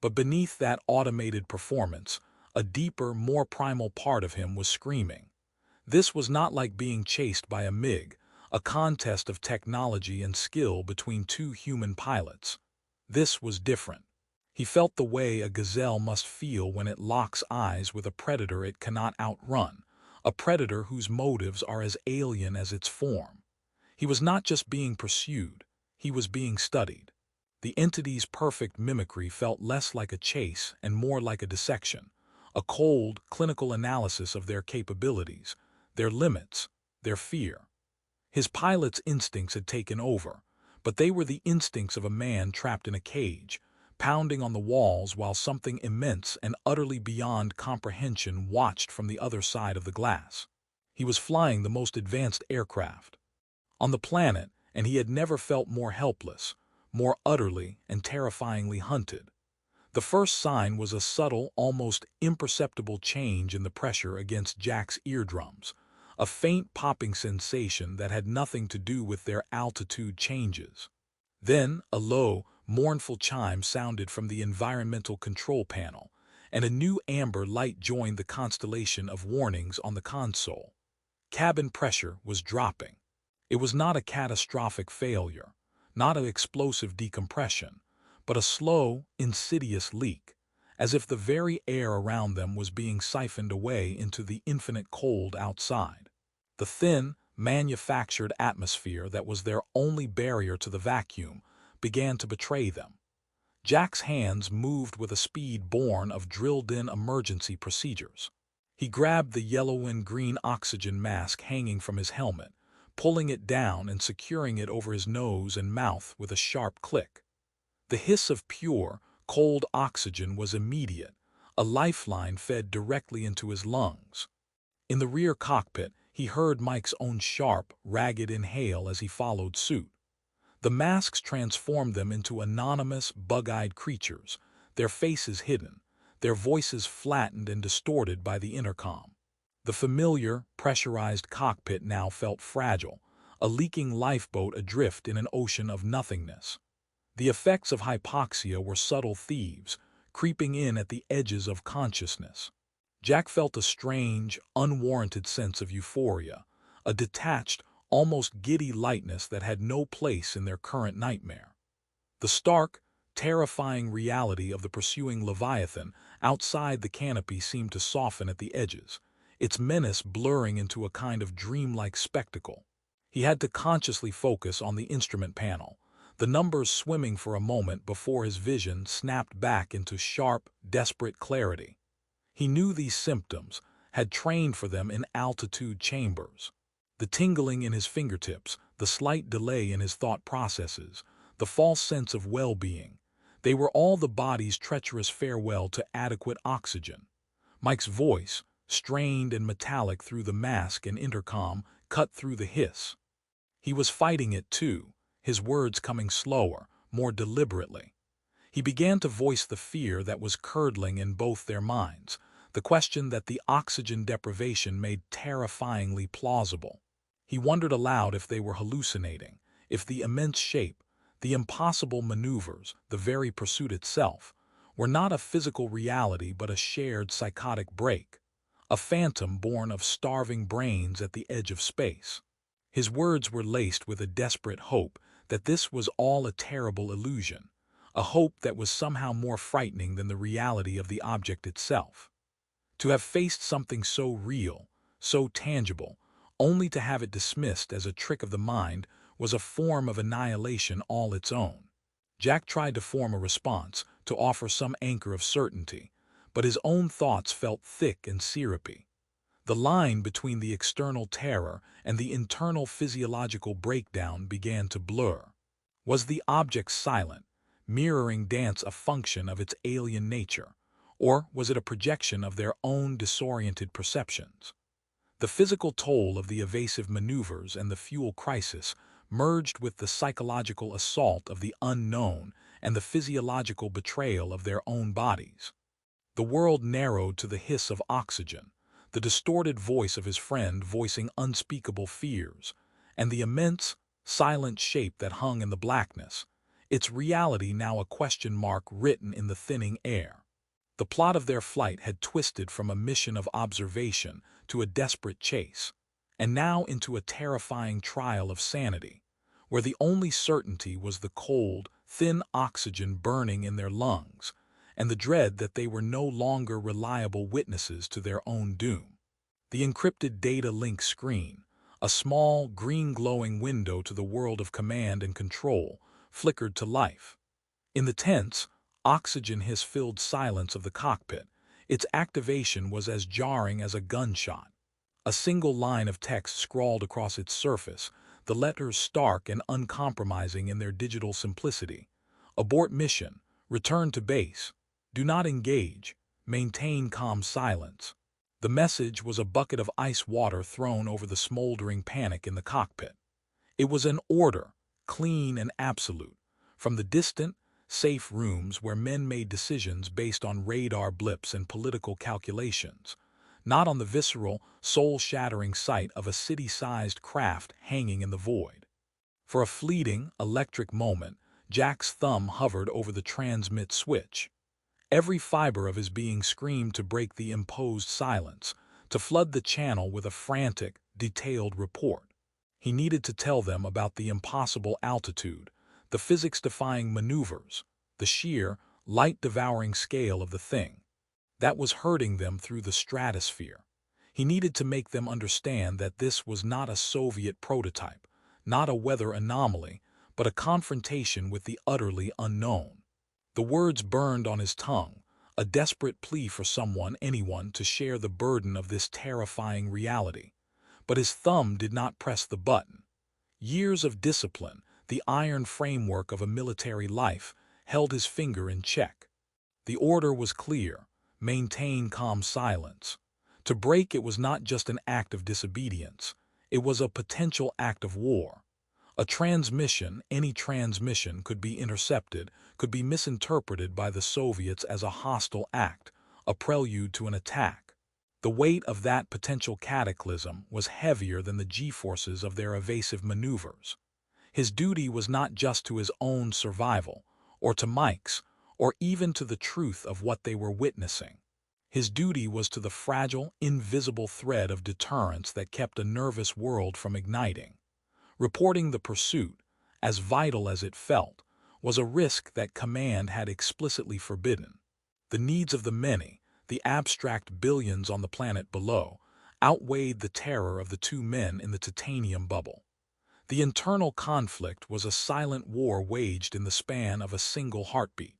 A: But beneath that automated performance, a deeper, more primal part of him was screaming. This was not like being chased by a MiG, a contest of technology and skill between two human pilots. This was different. He felt the way a gazelle must feel when it locks eyes with a predator it cannot outrun, a predator whose motives are as alien as its form. He was not just being pursued, he was being studied. The entity's perfect mimicry felt less like a chase and more like a dissection, a cold, clinical analysis of their capabilities, their limits, their fear. His pilot's instincts had taken over, but they were the instincts of a man trapped in a cage, pounding on the walls while something immense and utterly beyond comprehension watched from the other side of the glass. He was flying the most advanced aircraft on the planet, and he had never felt more helpless, more utterly and terrifyingly hunted. The first sign was a subtle, almost imperceptible change in the pressure against Jack's eardrums, a faint popping sensation that had nothing to do with their altitude changes. Then, a low, mournful chime sounded from the environmental control panel, and a new amber light joined the constellation of warnings on the console. Cabin pressure was dropping. It was not a catastrophic failure, not an explosive decompression, but a slow, insidious leak, as if the very air around them was being siphoned away into the infinite cold outside. The thin, manufactured atmosphere that was their only barrier to the vacuum began to betray them. Jack's hands moved with a speed born of drilled-in emergency procedures. He grabbed the yellow and green oxygen mask hanging from his helmet, pulling it down and securing it over his nose and mouth with a sharp click. The hiss of pure, cold oxygen was immediate, a lifeline fed directly into his lungs. In the rear cockpit, he heard Mike's own sharp, ragged inhale as he followed suit. The masks transformed them into anonymous, bug-eyed creatures, their faces hidden, their voices flattened and distorted by the intercom. The familiar, pressurized cockpit now felt fragile, a leaking lifeboat adrift in an ocean of nothingness. The effects of hypoxia were subtle thieves, creeping in at the edges of consciousness. Jack felt a strange, unwarranted sense of euphoria, a detached, almost giddy lightness that had no place in their current nightmare. The stark, terrifying reality of the pursuing Leviathan outside the canopy seemed to soften at the edges, its menace blurring into a kind of dreamlike spectacle. He had to consciously focus on the instrument panel, the numbers swimming for a moment before his vision snapped back into sharp, desperate clarity. He knew these symptoms, had trained for them in altitude chambers. The tingling in his fingertips, the slight delay in his thought processes, the false sense of well-being, they were all the body's treacherous farewell to adequate oxygen. Mike's voice, strained and metallic through the mask and intercom, cut through the hiss. He was fighting it too, his words coming slower, more deliberately. He began to voice the fear that was curdling in both their minds, the question that the oxygen deprivation made terrifyingly plausible. He wondered aloud if they were hallucinating, if the immense shape, the impossible maneuvers, the very pursuit itself, were not a physical reality but a shared psychotic break, a phantom born of starving brains at the edge of space. His words were laced with a desperate hope that this was all a terrible illusion, a hope that was somehow more frightening than the reality of the object itself. To have faced something so real, so tangible, only to have it dismissed as a trick of the mind was a form of annihilation all its own. Jack tried to form a response, to offer some anchor of certainty, but his own thoughts felt thick and syrupy. The line between the external terror and the internal physiological breakdown began to blur. Was the object silent, mirroring dance a function of its alien nature, or was it a projection of their own disoriented perceptions? The physical toll of the evasive maneuvers and the fuel crisis merged with the psychological assault of the unknown and the physiological betrayal of their own bodies. The world narrowed to the hiss of oxygen, the distorted voice of his friend voicing unspeakable fears, and the immense, silent shape that hung in the blackness, its reality now a question mark written in the thinning air. The plot of their flight had twisted from a mission of observation to a desperate chase, and now into a terrifying trial of sanity, where the only certainty was the cold, thin oxygen burning in their lungs, and the dread that they were no longer reliable witnesses to their own doom. The encrypted data link screen, a small, green glowing window to the world of command and control, flickered to life. In the tense, oxygen hiss-filled silence of the cockpit, its activation was as jarring as a gunshot. A single line of text scrawled across its surface, the letters stark and uncompromising in their digital simplicity. Abort mission, return to base, do not engage, maintain calm silence. The message was a bucket of ice water thrown over the smoldering panic in the cockpit. It was an order, clean and absolute, from the distant, safe rooms where men made decisions based on radar blips and political calculations, not on the visceral, soul-shattering sight of a city-sized craft hanging in the void. For a fleeting, electric moment, Jack's thumb hovered over the transmit switch. Every fiber of his being screamed to break the imposed silence, to flood the channel with a frantic, detailed report. He needed to tell them about the impossible altitude, the physics-defying maneuvers, the sheer, light-devouring scale of the thing that was hurting them through the stratosphere. He needed to make them understand that this was not a Soviet prototype, not a weather anomaly, but a confrontation with the utterly unknown. The words burned on his tongue, a desperate plea for anyone, to share the burden of this terrifying reality. But his thumb did not press the button. Years of discipline, the iron framework of a military life, held his finger in check. The order was clear: maintain calm silence. To break it was not just an act of disobedience, it was a potential act of war. A transmission, any transmission, could be intercepted, could be misinterpreted by the Soviets as a hostile act, a prelude to an attack. The weight of that potential cataclysm was heavier than the G-forces of their evasive maneuvers. His duty was not just to his own survival, or to Mike's, or even to the truth of what they were witnessing. His duty was to the fragile, invisible thread of deterrence that kept a nervous world from igniting. Reporting the pursuit, as vital as it felt, was a risk that command had explicitly forbidden. The needs of the many, the abstract billions on the planet below, outweighed the terror of the two men in the titanium bubble. The internal conflict was a silent war waged in the span of a single heartbeat.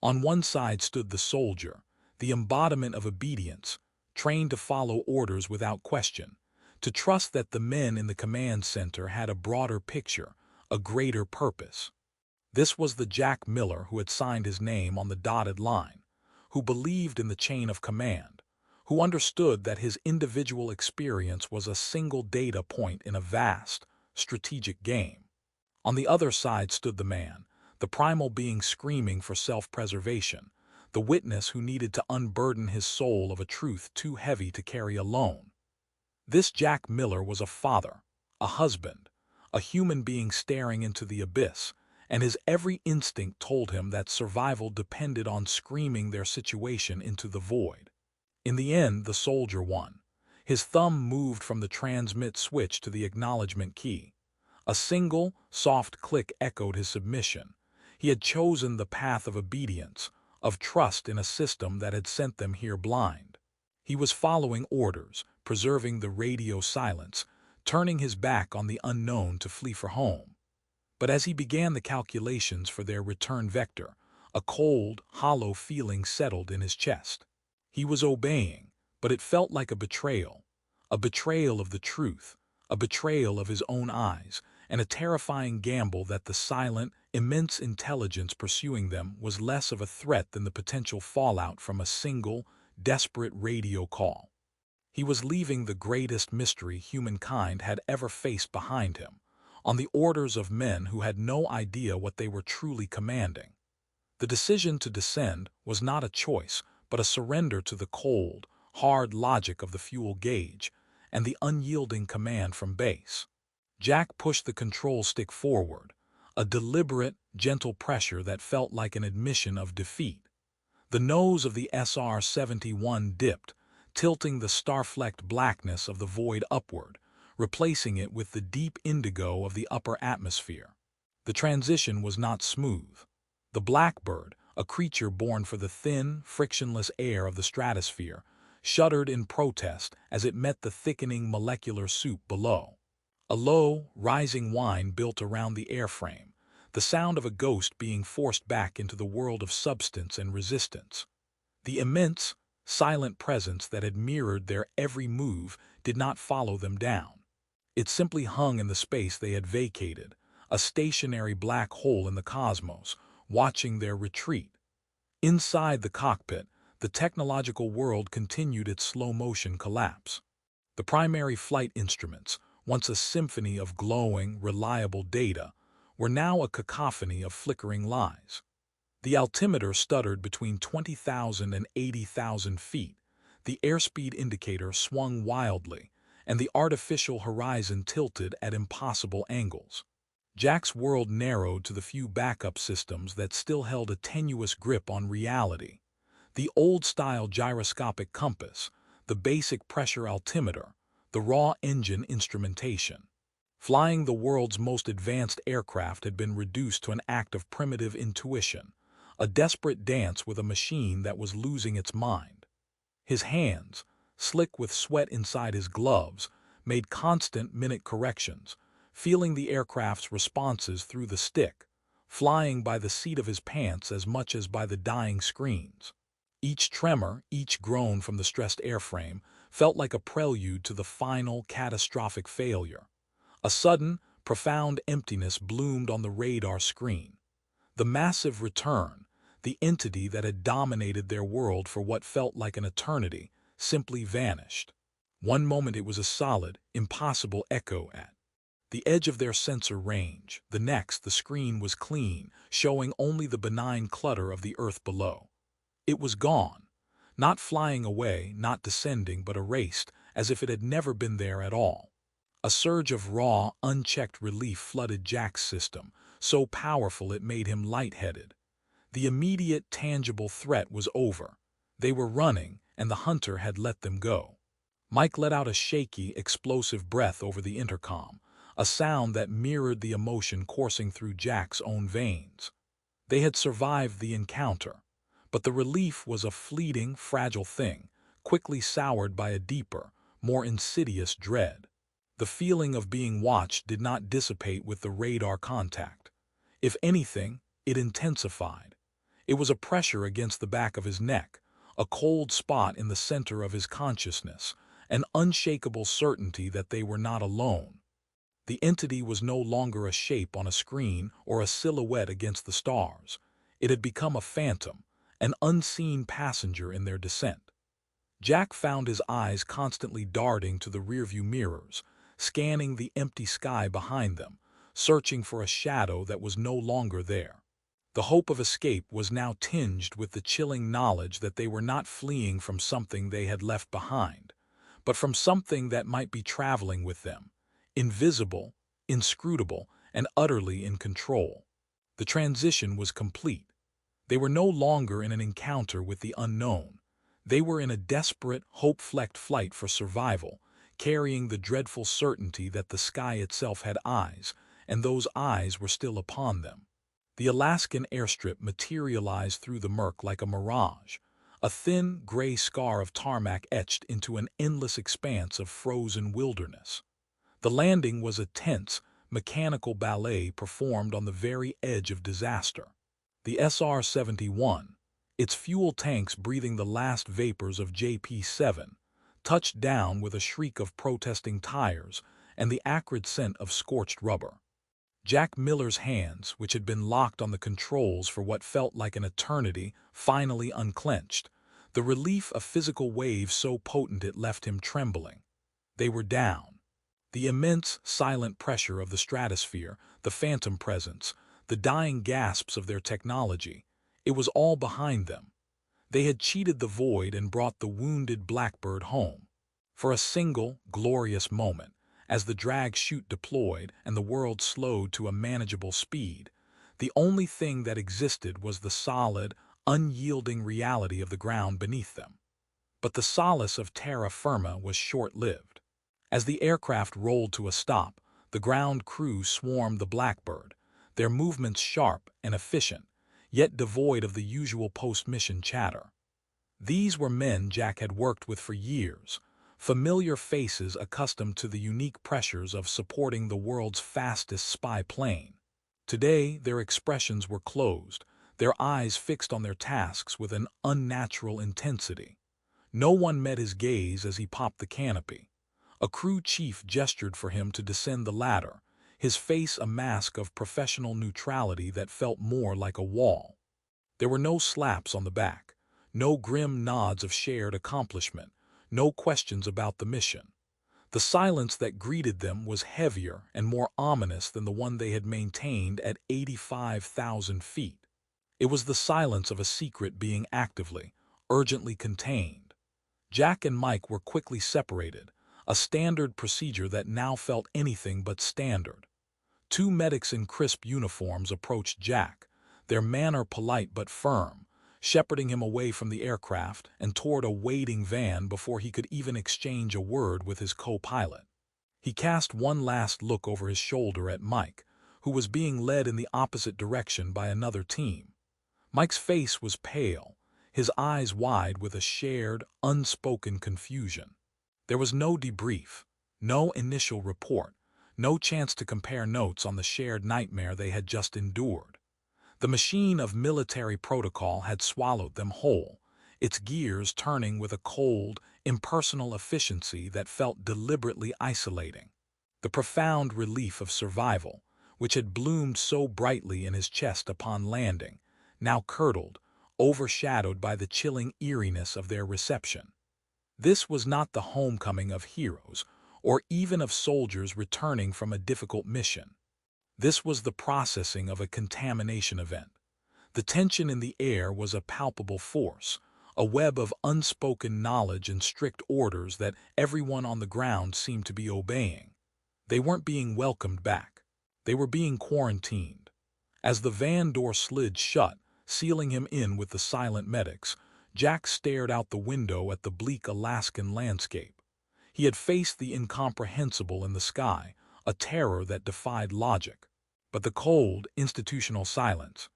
A: On one side stood the soldier, the embodiment of obedience, trained to follow orders without question, to trust that the men in the command center had a broader picture, a greater purpose. This was the Jack Miller who had signed his name on the dotted line, who believed in the chain of command, who understood that his individual experience was a single data point in a vast, strategic game. On the other side stood the man, the primal being screaming for self-preservation, the witness who needed to unburden his soul of a truth too heavy to carry alone. This Jack Miller was a father, a husband, a human being staring into the abyss, and his every instinct told him that survival depended on screaming their situation into the void. In the end, the soldier won. His thumb moved from the transmit switch to the acknowledgement key. A single, soft click echoed his submission. He had chosen the path of obedience, of trust in a system that had sent them here blind. He was following orders, preserving the radio silence, turning his back on the unknown to flee for home. But as he began the calculations for their return vector, a cold, hollow feeling settled in his chest. He was obeying, but it felt like a betrayal of the truth, a betrayal of his own eyes, and a terrifying gamble that the silent, immense intelligence pursuing them was less of a threat than the potential fallout from a single, desperate radio call. He was leaving the greatest mystery humankind had ever faced behind him, on the orders of men who had no idea what they were truly commanding. The decision to descend was not a choice, but a surrender to the cold, hard logic of the fuel gauge and the unyielding command from base. Jack pushed the control stick forward, a deliberate, gentle pressure that felt like an admission of defeat. The nose of the SR-71 dipped, tilting the star-flecked blackness of the void upward, replacing it with the deep indigo of the upper atmosphere. The transition was not smooth. The blackbird, a creature born for the thin, frictionless air of the stratosphere, shuddered in protest as it met the thickening molecular soup below. A low, rising whine built around the airframe, the sound of a ghost being forced back into the world of substance and resistance. The immense, silent presence that had mirrored their every move did not follow them down. It simply hung in the space they had vacated, a stationary black hole in the cosmos, watching their retreat. Inside the cockpit, the technological world continued its slow-motion collapse. The primary flight instruments, once a symphony of glowing, reliable data, were now a cacophony of flickering lies. The altimeter stuttered between 20,000 and 80,000 feet, the airspeed indicator swung wildly, and the artificial horizon tilted at impossible angles. Jack's world narrowed to the few backup systems that still held a tenuous grip on reality. The old-style gyroscopic compass, the basic pressure altimeter, the raw engine instrumentation. Flying the world's most advanced aircraft had been reduced to an act of primitive intuition, a desperate dance with a machine that was losing its mind. His hands, slick with sweat inside his gloves, made constant minute corrections, feeling the aircraft's responses through the stick, flying by the seat of his pants as much as by the dying screens. Each tremor, each groan from the stressed airframe felt like a prelude to the final, catastrophic failure. A sudden, profound emptiness bloomed on the radar screen. The massive return, the entity that had dominated their world for what felt like an eternity, simply vanished. One moment it was a solid, impossible echo at the edge of their sensor range. The next, the screen was clean, showing only the benign clutter of the earth below. It was gone, not flying away, not descending, but erased, as if it had never been there at all. A surge of raw, unchecked relief flooded Jack's system, so powerful it made him lightheaded. The immediate, tangible threat was over. They were running, and the hunter had let them go. Mike let out a shaky, explosive breath over the intercom, a sound that mirrored the emotion coursing through Jack's own veins. They had survived the encounter, but the relief was a fleeting, fragile thing, quickly soured by a deeper, more insidious dread. The feeling of being watched did not dissipate with the radar contact. If anything, it intensified. It was a pressure against the back of his neck, a cold spot in the center of his consciousness, an unshakable certainty that they were not alone. The entity was no longer a shape on a screen or a silhouette against the stars. It had become a phantom, an unseen passenger in their descent. Jack found his eyes constantly darting to the rearview mirrors, scanning the empty sky behind them, searching for a shadow that was no longer there. The hope of escape was now tinged with the chilling knowledge that they were not fleeing from something they had left behind, but from something that might be traveling with them, invisible, inscrutable, and utterly in control. The transition was complete. They were no longer in an encounter with the unknown. They were in a desperate, hope-flecked flight for survival, carrying the dreadful certainty that the sky itself had eyes, and those eyes were still upon them. The Alaskan airstrip materialized through the murk like a mirage, a thin, gray scar of tarmac etched into an endless expanse of frozen wilderness. The landing was a tense, mechanical ballet performed on the very edge of disaster. The SR-71, its fuel tanks breathing the last vapors of JP-7, touched down with a shriek of protesting tires and the acrid scent of scorched rubber. Jack Miller's hands, which had been locked on the controls for what felt like an eternity, finally unclenched, the relief a physical wave so potent it left him trembling. They were down. The immense, silent pressure of the stratosphere, the phantom presence, the dying gasps of their technology, it was all behind them. They had cheated the void and brought the wounded blackbird home. For a single, glorious moment, as the drag chute deployed and the world slowed to a manageable speed, the only thing that existed was the solid, unyielding reality of the ground beneath them. But the solace of terra firma was short-lived. As the aircraft rolled to a stop, the ground crew swarmed the Blackbird, their movements sharp and efficient, yet devoid of the usual post-mission chatter. These were men Jack had worked with for years, familiar faces accustomed to the unique pressures of supporting the world's fastest spy plane. Today, their expressions were closed, their eyes fixed on their tasks with an unnatural intensity. No one met his gaze as he popped the canopy. A crew chief gestured for him to descend the ladder, his face a mask of professional neutrality that felt more like a wall. There were no slaps on the back, no grim nods of shared accomplishment, no questions about the mission. The silence that greeted them was heavier and more ominous than the one they had maintained at 85,000 feet. It was the silence of a secret being actively, urgently contained. Jack and Mike were quickly separated, a standard procedure that now felt anything but standard. Two medics in crisp uniforms approached Jack, their manner polite but firm, shepherding him away from the aircraft and toward a waiting van before he could even exchange a word with his co-pilot. He cast one last look over his shoulder at Mike, who was being led in the opposite direction by another team. Mike's face was pale, his eyes wide with a shared, unspoken confusion. There was no debrief, no initial report, no chance to compare notes on the shared nightmare they had just endured. The machine of military protocol had swallowed them whole, its gears turning with a cold, impersonal efficiency that felt deliberately isolating. The profound relief of survival, which had bloomed so brightly in his chest upon landing, now curdled, overshadowed by the chilling eeriness of their reception. This was not the homecoming of heroes, or even of soldiers returning from a difficult mission. This was the processing of a contamination event. The tension in the air was a palpable force, a web of unspoken knowledge and strict orders that everyone on the ground seemed to be obeying. They weren't being welcomed back. They were being quarantined. As the van door slid shut, sealing him in with the silent medics, Jack stared out the window at the bleak Alaskan landscape. He had faced the incomprehensible in the sky, a terror that defied logic. But the cold, institutional silence.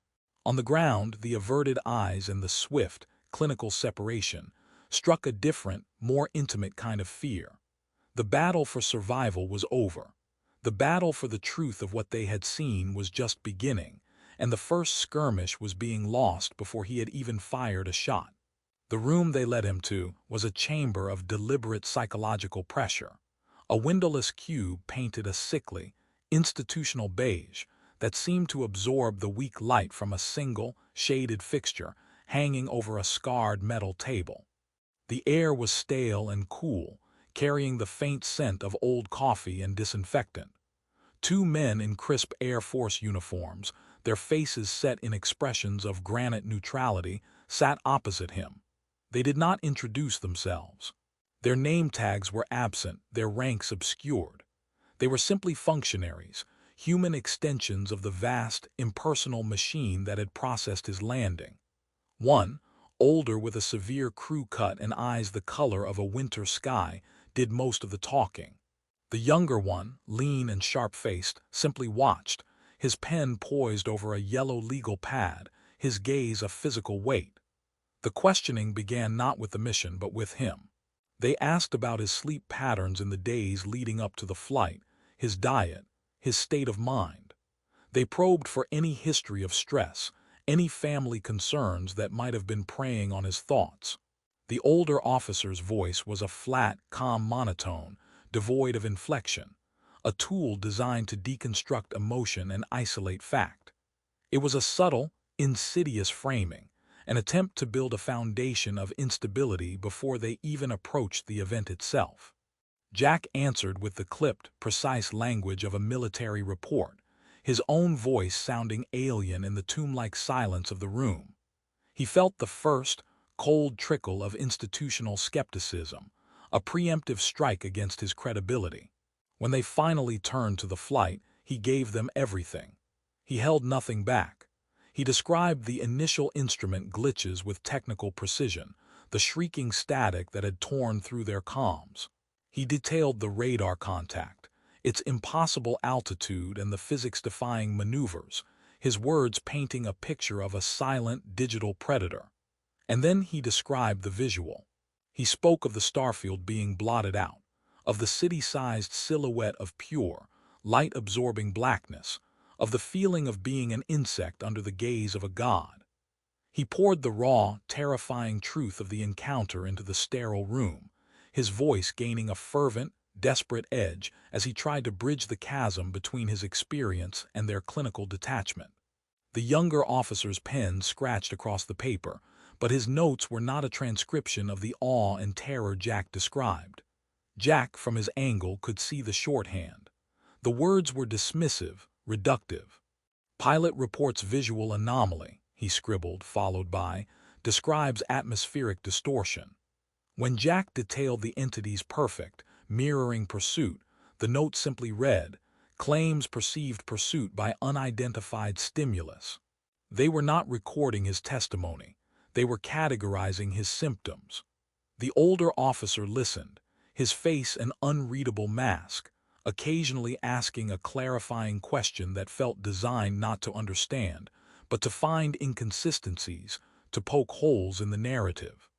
A: On the ground, the averted eyes and the swift, clinical separation struck a different, more intimate kind of fear. The battle for survival was over. The battle for the truth of what they had seen was just beginning, and the first skirmish was being lost before he had even fired a shot. The room they led him to was a chamber of deliberate psychological pressure. A windowless cube painted a sickly, institutional beige that seemed to absorb the weak light from a single, shaded fixture hanging over a scarred metal table. The air was stale and cool, carrying the faint scent of old coffee and disinfectant. Two men in crisp Air Force uniforms, their faces set in expressions of granite neutrality, sat opposite him. They did not introduce themselves. Their name tags were absent, their ranks obscured. They were simply functionaries, human extensions of the vast, impersonal machine that had processed his landing. One, older with a severe crew cut and eyes the color of a winter sky, did most of the talking. The younger one, lean and sharp-faced, simply watched, his pen poised over a yellow legal pad, his gaze a physical weight. The questioning began not with the mission but with him. They asked about his sleep patterns in the days leading up to the flight, his diet, his state of mind. They probed for any history of stress, any family concerns that might have been preying on his thoughts. The older officer's voice was a flat, calm monotone, devoid of inflection, a tool designed to deconstruct emotion and isolate fact. It was a subtle, insidious framing, an attempt to build a foundation of instability before they even approached the event itself. Jack answered with the clipped, precise language of a military report, his own voice sounding alien in the tomb-like silence of the room. He felt the first, cold trickle of institutional skepticism, a preemptive strike against his credibility. When they finally turned to the flight, he gave them everything. He held nothing back. He described the initial instrument glitches with technical precision, the shrieking static that had torn through their comms. He detailed the radar contact, its impossible altitude and the physics-defying maneuvers, his words painting a picture of a silent digital predator. And then he described the visual. He spoke of the starfield being blotted out, of the city-sized silhouette of pure, light-absorbing blackness, of the feeling of being an insect under the gaze of a god. He poured the raw, terrifying truth of the encounter into the sterile room, his voice gaining a fervent, desperate edge as he tried to bridge the chasm between his experience and their clinical detachment. The younger officer's pen scratched across the paper, but his notes were not a transcription of the awe and terror Jack described. Jack, from his angle, could see the shorthand. The words were dismissive, reductive. "Pilot reports visual anomaly," he scribbled, followed by, "describes atmospheric distortion." When Jack detailed the entity's perfect, mirroring pursuit, the note simply read, "Claims perceived pursuit by unidentified stimulus." They were not recording his testimony. They were categorizing his symptoms. The older officer listened, his face an unreadable mask, occasionally asking a clarifying question that felt designed not to understand, but to find inconsistencies, to poke holes in the narrative.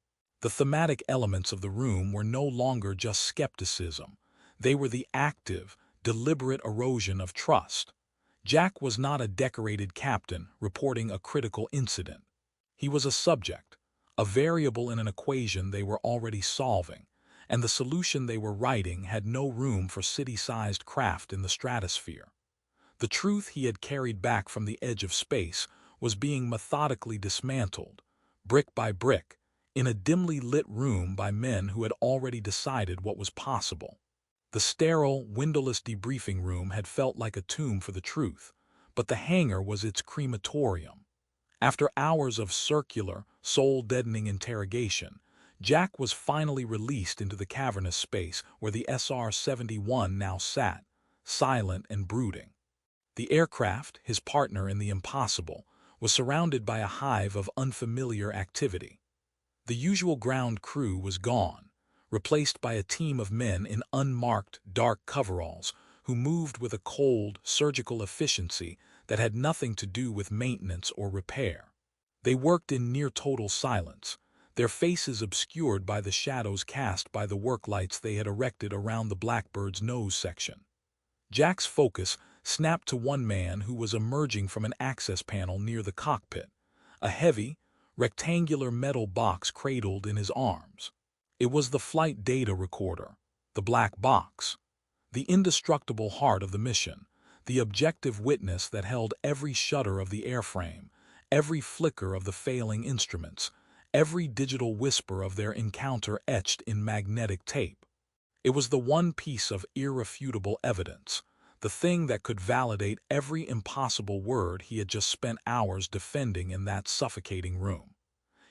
A: The thematic elements of the room were no longer just skepticism. They were the active, deliberate erosion of trust. Jack was not a decorated captain reporting a critical incident. He was a subject, a variable in an equation they were already solving, and the solution they were writing had no room for city-sized craft in the stratosphere. The truth he had carried back from the edge of space was being methodically dismantled, brick by brick, in a dimly lit room by men who had already decided what was possible. The sterile, windowless debriefing room had felt like a tomb for the truth, but the hangar was its crematorium. After hours of circular, soul-deadening interrogation, Jack was finally released into the cavernous space where the SR-71 now sat, silent and brooding. The aircraft, his partner in the impossible, was surrounded by a hive of unfamiliar activity. The usual ground crew was gone, replaced by a team of men in unmarked, dark coveralls who moved with a cold, surgical efficiency that had nothing to do with maintenance or repair. They worked in near-total silence, their faces obscured by the shadows cast by the work lights they had erected around the Blackbird's nose section. Jack's focus snapped to one man who was emerging from an access panel near the cockpit, a heavy, rectangular metal box cradled in his arms. It was the flight data recorder, the black box, the indestructible heart of the mission, the objective witness that held every shudder of the airframe, every flicker of the failing instruments, every digital whisper of their encounter etched in magnetic tape. It was the one piece of irrefutable evidence, the thing that could validate every impossible word he had just spent hours defending in that suffocating room.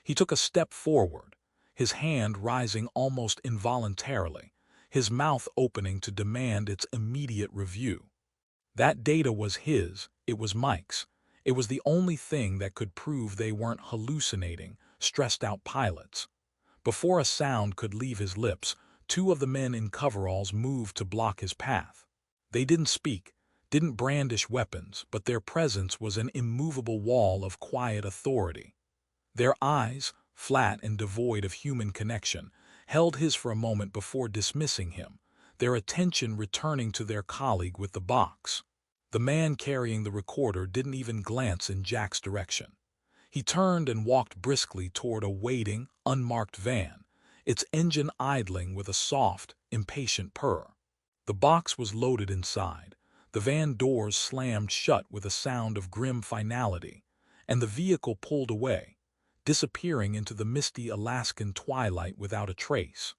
A: He took a step forward, his hand rising almost involuntarily, his mouth opening to demand its immediate review. That data was his, it was Mike's. It was the only thing that could prove they weren't hallucinating, stressed-out pilots. Before a sound could leave his lips, two of the men in coveralls moved to block his path. They didn't speak, didn't brandish weapons, but their presence was an immovable wall of quiet authority. Their eyes, flat and devoid of human connection, held his for a moment before dismissing him, their attention returning to their colleague with the box. The man carrying the recorder didn't even glance in Jack's direction. He turned and walked briskly toward a waiting, unmarked van, its engine idling with a soft, impatient purr. The box was loaded inside, the van doors slammed shut with a sound of grim finality, and the vehicle pulled away, disappearing into the misty Alaskan twilight without a trace.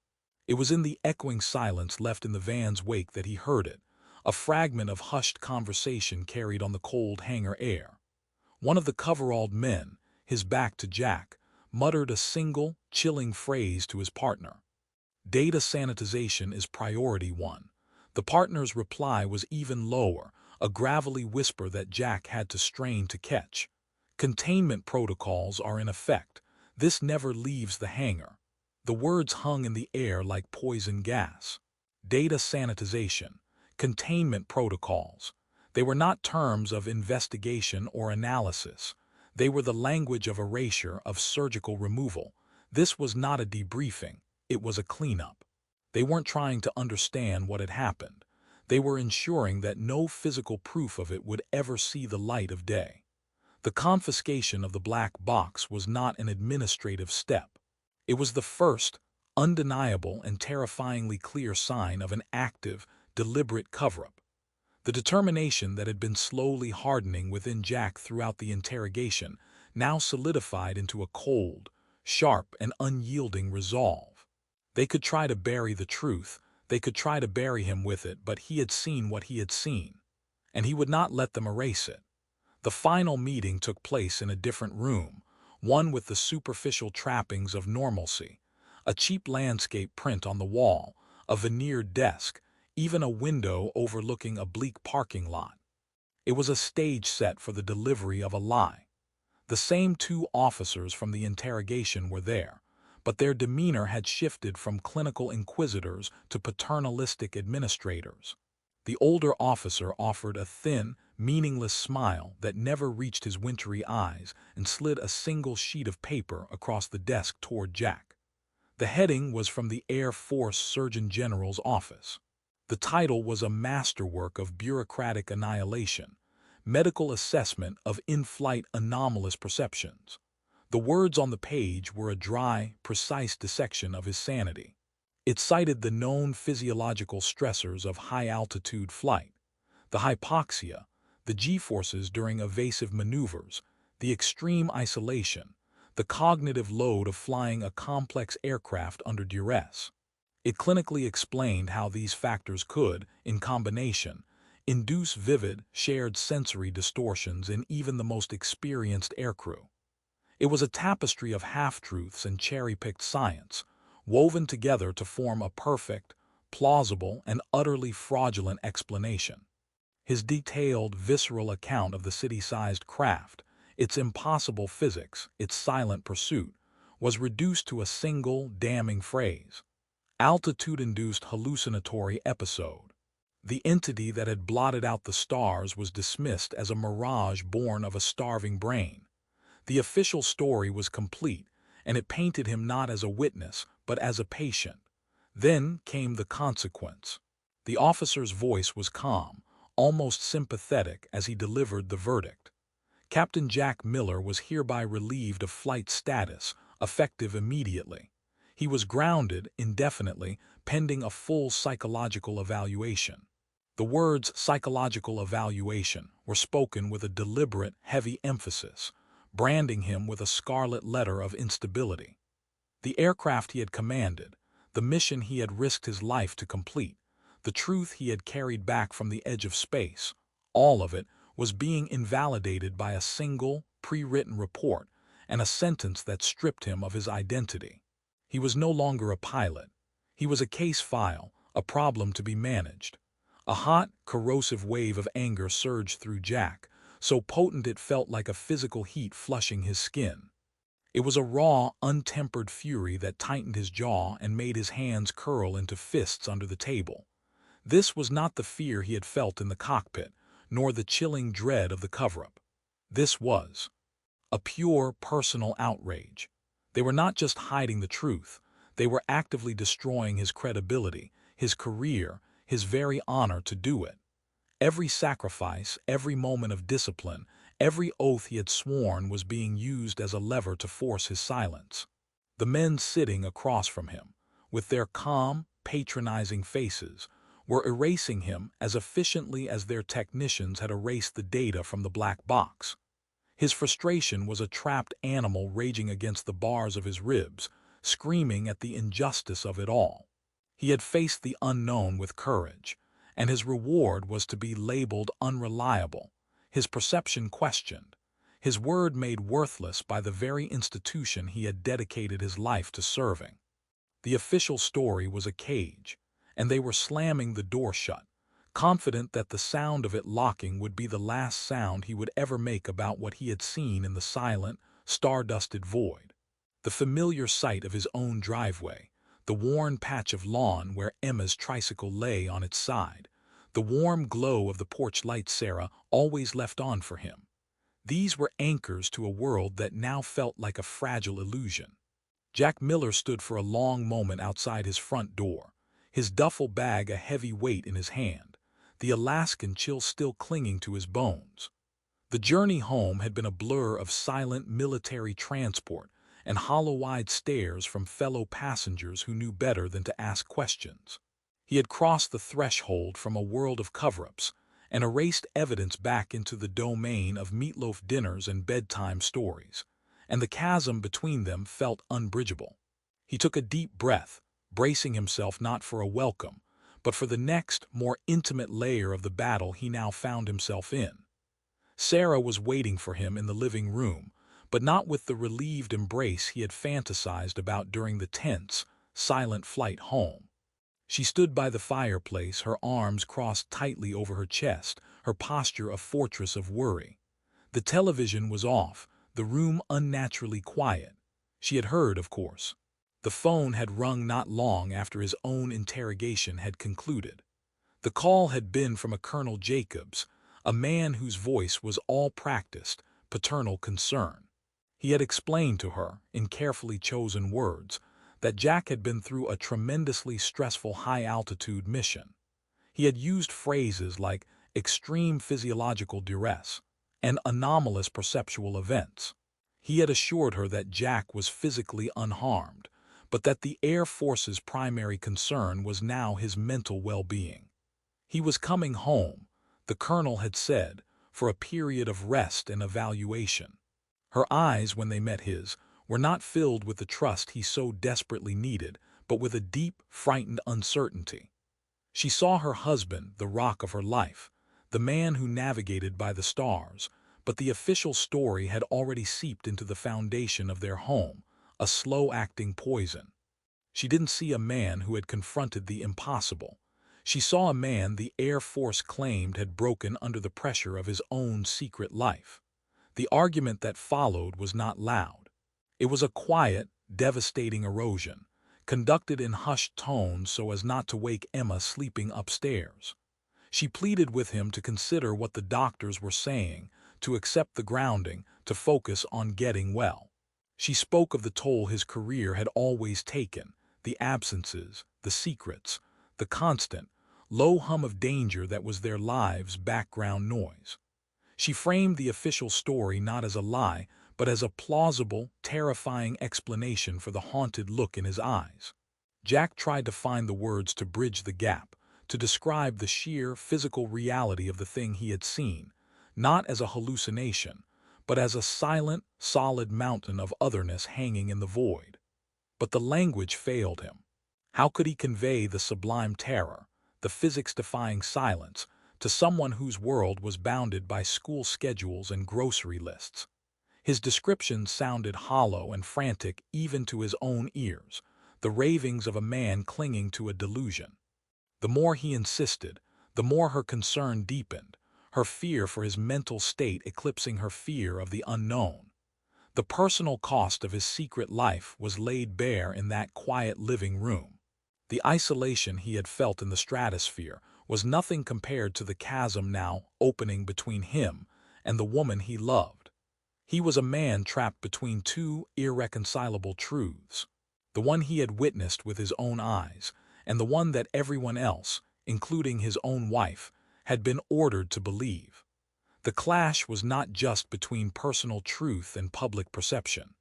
A: It was in the echoing silence left in the van's wake that he heard it, a fragment of hushed conversation carried on the cold hangar air. One of the coveralled men, his back to Jack, muttered a single, chilling phrase to his partner. "Data sanitization is priority one." The partner's reply was even lower, a gravelly whisper that Jack had to strain to catch. "Containment protocols are in effect. This never leaves the hangar." The words hung in the air like poison gas. Data sanitization, containment protocols. They were not terms of investigation or analysis. They were the language of erasure, of surgical removal. This was not a debriefing. It was a cleanup. They weren't trying to understand what had happened. They were ensuring that no physical proof of it would ever see the light of day. The confiscation of the black box was not an administrative step. It was the first, undeniable and terrifyingly clear sign of an active, deliberate cover-up. The determination that had been slowly hardening within Jack throughout the interrogation now solidified into a cold, sharp and unyielding resolve. They could try to bury the truth, They could try to bury him with it, but he had seen what he had seen, and he would not let them erase it. The final meeting took place in a different room, one with the superficial trappings of normalcy, a cheap landscape print on the wall, a veneered desk, even a window overlooking a bleak parking lot. It was a stage set for the delivery of a lie. The same two officers from the interrogation were there, but their demeanor had shifted from clinical inquisitors to paternalistic administrators. The older officer offered a thin, meaningless smile that never reached his wintry eyes and slid a single sheet of paper across the desk toward Jack. The heading was from the Air Force Surgeon General's office. The title was a masterwork of bureaucratic annihilation, medical assessment of in-flight anomalous perceptions. The words on the page were a dry, precise dissection of his sanity. It cited the known physiological stressors of high-altitude flight, the hypoxia, the G-forces during evasive maneuvers, the extreme isolation, the cognitive load of flying a complex aircraft under duress. It clinically explained how these factors could, in combination, induce vivid, shared sensory distortions in even the most experienced aircrew. It was a tapestry of half-truths and cherry-picked science, woven together to form a perfect, plausible, and utterly fraudulent explanation. His detailed, visceral account of the city-sized craft, its impossible physics, its silent pursuit, was reduced to a single, damning phrase: altitude-induced hallucinatory episode. The entity that had blotted out the stars was dismissed as a mirage born of a starving brain. The official story was complete, and it painted him not as a witness, but as a patient. Then came the consequence. The officer's voice was calm, almost sympathetic as he delivered the verdict. Captain Jack Miller was hereby relieved of flight status, effective immediately. He was grounded indefinitely, pending a full psychological evaluation. The words psychological evaluation were spoken with a deliberate, heavy emphasis, branding him with a scarlet letter of instability. The aircraft he had commanded, the mission he had risked his life to complete, the truth he had carried back from the edge of space, all of it was being invalidated by a single, pre-written report and a sentence that stripped him of his identity. He was no longer a pilot. He was a case file, a problem to be managed. A hot, corrosive wave of anger surged through Jack, so potent it felt like a physical heat flushing his skin. It was a raw, untempered fury that tightened his jaw and made his hands curl into fists under the table. This was not the fear he had felt in the cockpit, nor the chilling dread of the cover-up. This was a pure, personal outrage. They were not just hiding the truth, they were actively destroying his credibility, his career, his very honor to do it. Every sacrifice, every moment of discipline, every oath he had sworn was being used as a lever to force his silence. The men sitting across from him, with their calm, patronizing faces, were erasing him as efficiently as their technicians had erased the data from the black box. His frustration was a trapped animal raging against the bars of his ribs, screaming at the injustice of it all. He had faced the unknown with courage, and his reward was to be labeled unreliable, his perception questioned, his word made worthless by the very institution he had dedicated his life to serving. The official story was a cage, and they were slamming the door shut, confident that the sound of it locking would be the last sound he would ever make about what he had seen in the silent, star-dusted void. The familiar sight of his own driveway, the worn patch of lawn where Emma's tricycle lay on its side, the warm glow of the porch light Sarah always left on for him. These were anchors to a world that now felt like a fragile illusion. Jack Miller stood for a long moment outside his front door, his duffel bag a heavy weight in his hand, the Alaskan chill still clinging to his bones. The journey home had been a blur of silent military transport and hollow-eyed stares from fellow passengers who knew better than to ask questions. He had crossed the threshold from a world of cover-ups and erased evidence back into the domain of meatloaf dinners and bedtime stories, and the chasm between them felt unbridgeable. He took a deep breath, bracing himself not for a welcome, but for the next, more intimate layer of the battle he now found himself in. Sarah was waiting for him in the living room, but not with the relieved embrace he had fantasized about during the tense, silent flight home. She stood by the fireplace, her arms crossed tightly over her chest, her posture a fortress of worry. The television was off, the room unnaturally quiet. She had heard, of course. The phone had rung not long after his own interrogation had concluded. The call had been from a Colonel Jacobs, a man whose voice was all practiced, paternal concern. He had explained to her, in carefully chosen words, that Jack had been through a tremendously stressful high-altitude mission. He had used phrases like extreme physiological duress and anomalous perceptual events. He had assured her that Jack was physically unharmed, but that the Air Force's primary concern was now his mental well-being. He was coming home, the colonel had said, for a period of rest and evaluation. Her eyes, when they met his, were not filled with the trust he so desperately needed, but with a deep, frightened uncertainty. She saw her husband, the rock of her life, the man who navigated by the stars, but the official story had already seeped into the foundation of their home, a slow-acting poison. She didn't see a man who had confronted the impossible. She saw a man the Air Force claimed had broken under the pressure of his own secret life. The argument that followed was not loud. It was a quiet, devastating erosion, conducted in hushed tones so as not to wake Emma sleeping upstairs. She pleaded with him to consider what the doctors were saying, to accept the grounding, to focus on getting well. She spoke of the toll his career had always taken, the absences, the secrets, the constant, low hum of danger that was their lives' background noise. She framed the official story not as a lie, but as a plausible, terrifying explanation for the haunted look in his eyes. Jack tried to find the words to bridge the gap, to describe the sheer physical reality of the thing he had seen, not as a hallucination, but as a silent, solid mountain of otherness hanging in the void. But the language failed him. How could he convey the sublime terror, the physics-defying silence, to someone whose world was bounded by school schedules and grocery lists? His descriptions sounded hollow and frantic even to his own ears, the ravings of a man clinging to a delusion. The more he insisted, the more her concern deepened, her fear for his mental state eclipsing her fear of the unknown. The personal cost of his secret life was laid bare in that quiet living room. The isolation he had felt in the stratosphere was nothing compared to the chasm now opening between him and the woman he loved. He was a man trapped between two irreconcilable truths, the one he had witnessed with his own eyes, and the one that everyone else, including his own wife, had been ordered to believe. The clash was not just between personal truth and public perception.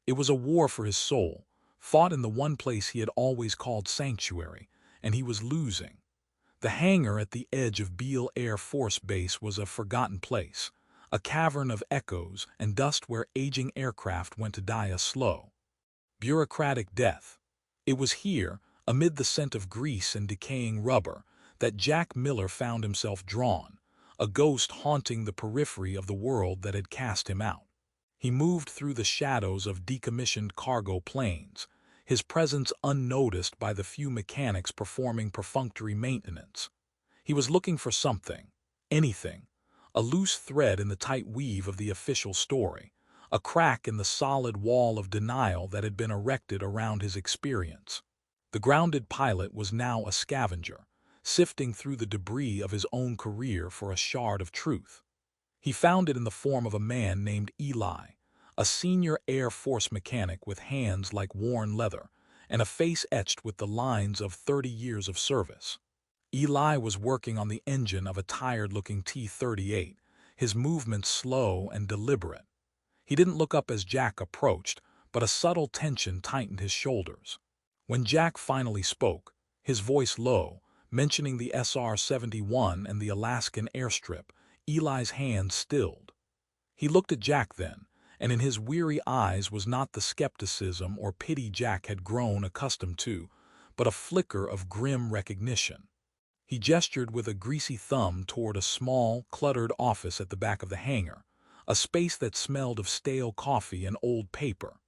A: It was a war for his soul, fought in the one place he had always called sanctuary, and he was losing. The hangar at the edge of Beale Air Force Base was a forgotten place, a cavern of echoes and dust where aging aircraft went to die a slow, bureaucratic death. It was here, amid the scent of grease and decaying rubber, that Jack Miller found himself drawn, a ghost haunting the periphery of the world that had cast him out. He moved through the shadows of decommissioned cargo planes, his presence unnoticed by the few mechanics performing perfunctory maintenance. He was looking for something, anything, a loose thread in the tight weave of the official story, a crack in the solid wall of denial that had been erected around his experience. The grounded pilot was now a scavenger, sifting through the debris of his own career for a shard of truth. He found it in the form of a man named Eli, a senior Air Force mechanic with hands like worn leather and a face etched with the lines of 30 years of service. Eli was working on the engine of a tired-looking T-38, his movements slow and deliberate. He didn't look up as Jack approached, but a subtle tension tightened his shoulders. When Jack finally spoke, his voice low, mentioning the SR-71 and the Alaskan airstrip, Eli's hands stilled. He looked at Jack then, and in his weary eyes was not the skepticism or pity Jack had grown accustomed to, but a flicker of grim recognition. He gestured with a greasy thumb toward a small, cluttered office at the back of the hangar, a space that smelled of stale coffee and old paper.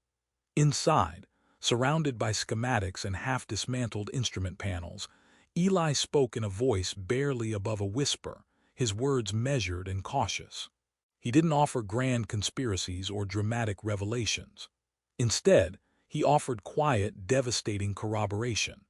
A: Inside, surrounded by schematics and half-dismantled instrument panels, Eli spoke in a voice barely above a whisper, his words measured and cautious. He didn't offer grand conspiracies or dramatic revelations. Instead, he offered quiet, devastating corroboration.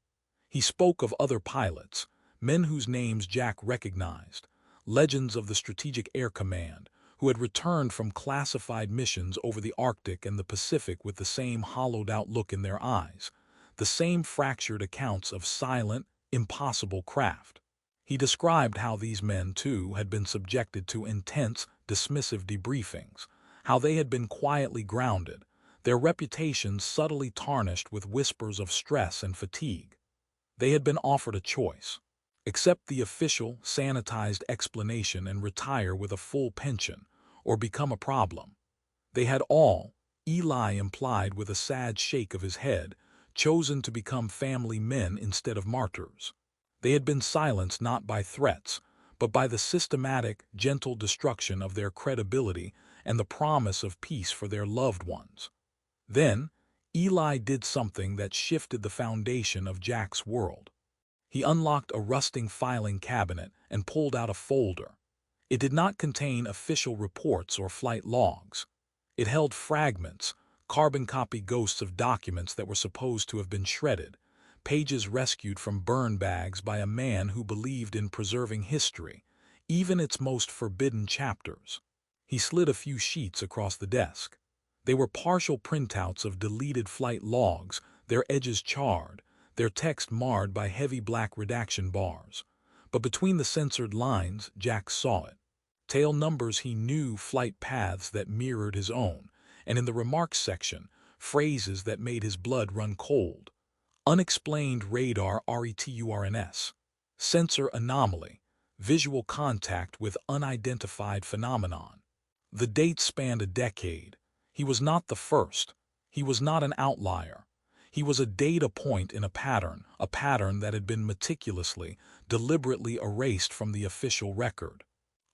A: He spoke of other pilots, men whose names Jack recognized, legends of the Strategic Air Command, who had returned from classified missions over the Arctic and the Pacific with the same hollowed-out look in their eyes, the same fractured accounts of silent, impossible craft. He described how these men, too, had been subjected to intense, dismissive debriefings, how they had been quietly grounded, their reputations subtly tarnished with whispers of stress and fatigue. They had been offered a choice: accept the official, sanitized explanation and retire with a full pension, or become a problem. They had all, Eli implied with a sad shake of his head, chosen to become family men instead of martyrs. They had been silenced not by threats, but by the systematic, gentle destruction of their credibility and the promise of peace for their loved ones. Then, Eli did something that shifted the foundation of Jack's world. He unlocked a rusting filing cabinet and pulled out a folder. It did not contain official reports or flight logs. It held fragments, carbon copy ghosts of documents that were supposed to have been shredded, pages rescued from burn bags by a man who believed in preserving history, even its most forbidden chapters. He slid a few sheets across the desk. They were partial printouts of deleted flight logs, their edges charred, their text marred by heavy black redaction bars. But between the censored lines, Jack saw it. Tail numbers he knew, flight paths that mirrored his own, and in the remarks section, phrases that made his blood run cold. Unexplained radar returns. Sensor anomaly. Visual contact with unidentified phenomenon. The date spanned a decade. He was not the first. He was not an outlier. He was a data point in a pattern that had been meticulously, deliberately erased from the official record.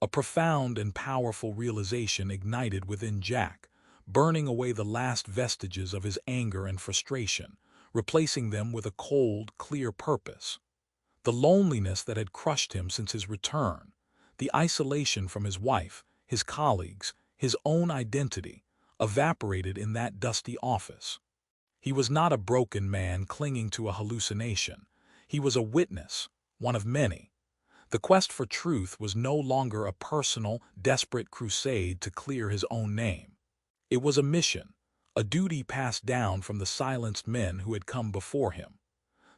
A: A profound and powerful realization ignited within Jack, burning away the last vestiges of his anger and frustration, replacing them with a cold, clear purpose. The loneliness that had crushed him since his return, the isolation from his wife, his colleagues, his own identity, evaporated in that dusty office. He was not a broken man clinging to a hallucination. He was a witness, one of many. The quest for truth was no longer a personal, desperate crusade to clear his own name. It was a mission, a duty passed down from the silenced men who had come before him.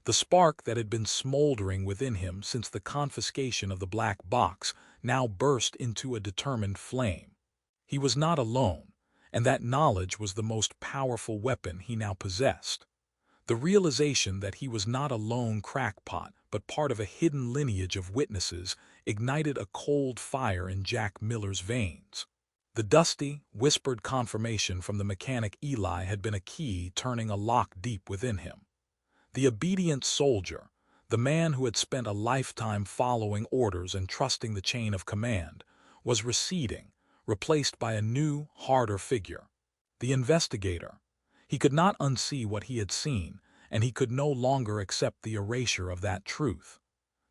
A: The spark that had been smoldering within him since the confiscation of the black box now burst into a determined flame. He was not alone, and that knowledge was the most powerful weapon he now possessed. The realization that he was not a lone crackpot, but part of a hidden lineage of witnesses, ignited a cold fire in Jack Miller's veins. The dusty, whispered confirmation from the mechanic Eli had been a key turning a lock deep within him. The obedient soldier, the man who had spent a lifetime following orders and trusting the chain of command, was receding, replaced by a new, harder figure. The investigator. He could not unsee what he had seen, and he could no longer accept the erasure of that truth.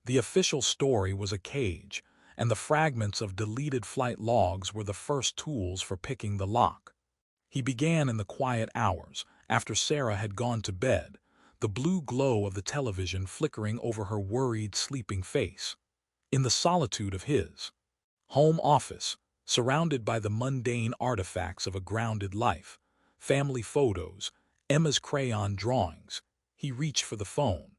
A: The official story was a cage, and the fragments of deleted flight logs were the first tools for picking the lock. He began in the quiet hours, after Sarah had gone to bed, the blue glow of the television flickering over her worried, sleeping face. In the solitude of his home office, surrounded by the mundane artifacts of a grounded life, family photos, Emma's crayon drawings, he reached for the phone.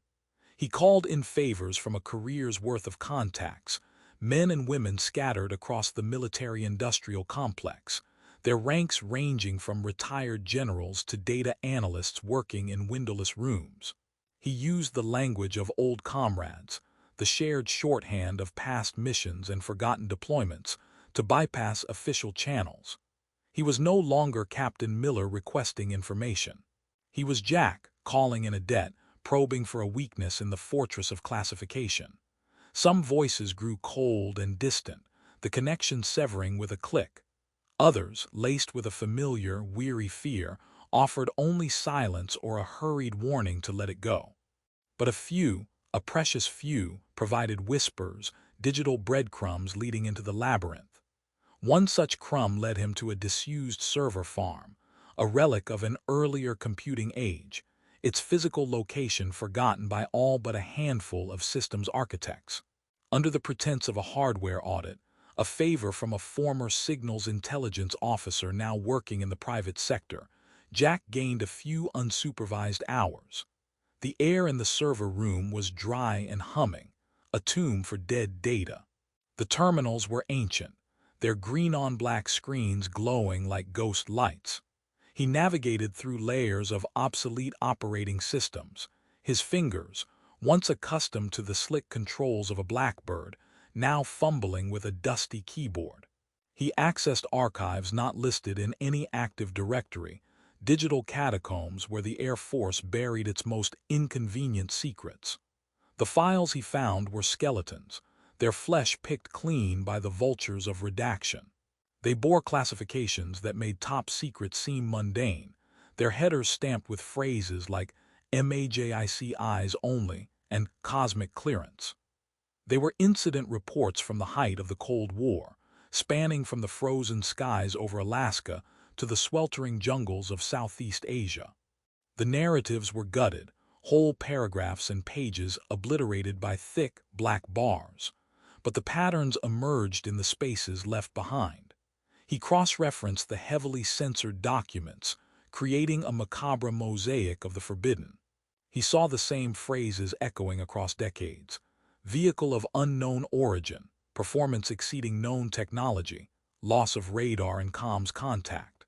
A: He called in favors from a career's worth of contacts, men and women scattered across the military-industrial complex, their ranks ranging from retired generals to data analysts working in windowless rooms. He used the language of old comrades, the shared shorthand of past missions and forgotten deployments, to bypass official channels. He was no longer Captain Miller requesting information. He was Jack, calling in a debt, probing for a weakness in the fortress of classification. Some voices grew cold and distant, the connection severing with a click. Others, laced with a familiar, weary fear, offered only silence or a hurried warning to let it go. But a few, a precious few, provided whispers, digital breadcrumbs leading into the labyrinth. One such crumb led him to a disused server farm, a relic of an earlier computing age, its physical location forgotten by all but a handful of systems architects. Under the pretense of a hardware audit, a favor from a former signals intelligence officer now working in the private sector, Jack gained a few unsupervised hours. The air in the server room was dry and humming, a tomb for dead data. The terminals were ancient, their green-on-black screens glowing like ghost lights. He navigated through layers of obsolete operating systems, his fingers, once accustomed to the slick controls of a Blackbird, now fumbling with a dusty keyboard. He accessed archives not listed in any active directory, digital catacombs where the Air Force buried its most inconvenient secrets. The files he found were skeletons, their flesh picked clean by the vultures of redaction. They bore classifications that made top secret seem mundane, their headers stamped with phrases like MAJIC eyes only and cosmic clearance. They were incident reports from the height of the Cold War, spanning from the frozen skies over Alaska to the sweltering jungles of Southeast Asia. The narratives were gutted, whole paragraphs and pages obliterated by thick, black bars, but the patterns emerged in the spaces left behind. He cross-referenced the heavily censored documents, creating a macabre mosaic of the forbidden. He saw the same phrases echoing across decades: vehicle of unknown origin, performance exceeding known technology, loss of radar and comms contact.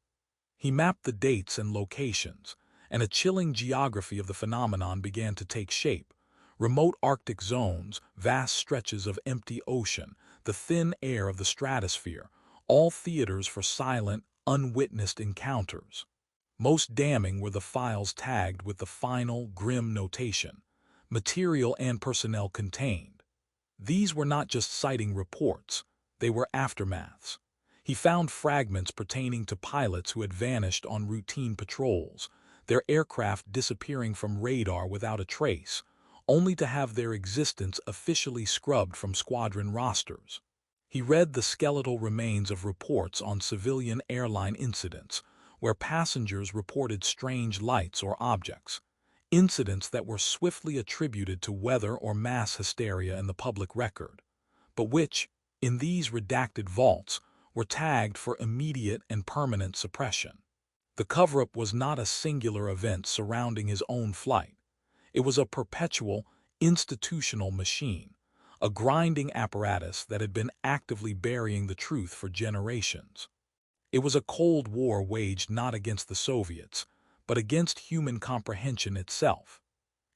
A: He mapped the dates and locations, and a chilling geography of the phenomenon began to take shape. Remote Arctic zones, vast stretches of empty ocean, the thin air of the stratosphere, all theaters for silent, unwitnessed encounters. Most damning were the files tagged with the final, grim notation: material and personnel contained. These were not just citing reports, they were aftermaths. He found fragments pertaining to pilots who had vanished on routine patrols, their aircraft disappearing from radar without a trace, only to have their existence officially scrubbed from squadron rosters. He read the skeletal remains of reports on civilian airline incidents, where passengers reported strange lights or objects, incidents that were swiftly attributed to weather or mass hysteria in the public record, but which, in these redacted vaults, were tagged for immediate and permanent suppression. The cover-up was not a singular event surrounding his own flight. It was a perpetual, institutional machine, a grinding apparatus that had been actively burying the truth for generations. It was a Cold War waged not against the Soviets, but against human comprehension itself.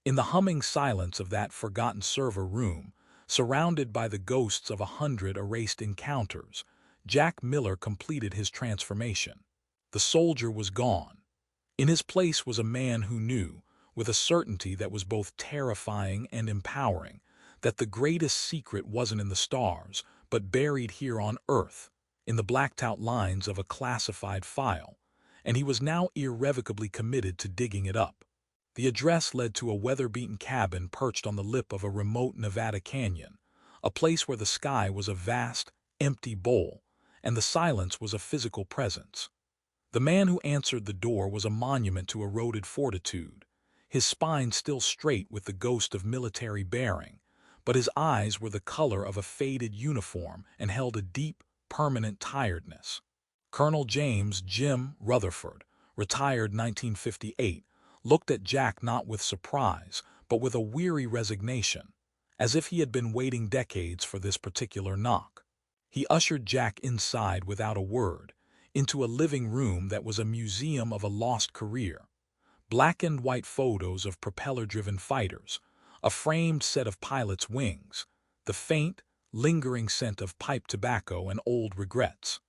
A: In the humming silence of that forgotten server room, surrounded by the ghosts of 100 erased encounters, Jack Miller completed his transformation. The soldier was gone. In his place was a man who knew, with a certainty that was both terrifying and empowering, that the greatest secret wasn't in the stars, but buried here on Earth, in the blacked-out lines of a classified file, and he was now irrevocably committed to digging it up. The address led to a weather-beaten cabin perched on the lip of a remote Nevada canyon, a place where the sky was a vast, empty bowl, and the silence was a physical presence. The man who answered the door was a monument to eroded fortitude, his spine still straight with the ghost of military bearing, but his eyes were the color of a faded uniform and held a deep, permanent tiredness. Colonel James "Jim" Rutherford, retired 1958, looked at Jack not with surprise, but with a weary resignation, as if he had been waiting decades for this particular knock. He ushered Jack inside without a word, into a living room that was a museum of a lost career. Black and white photos of propeller-driven fighters, a framed set of pilots' wings, the faint, lingering scent of pipe tobacco and old regrets.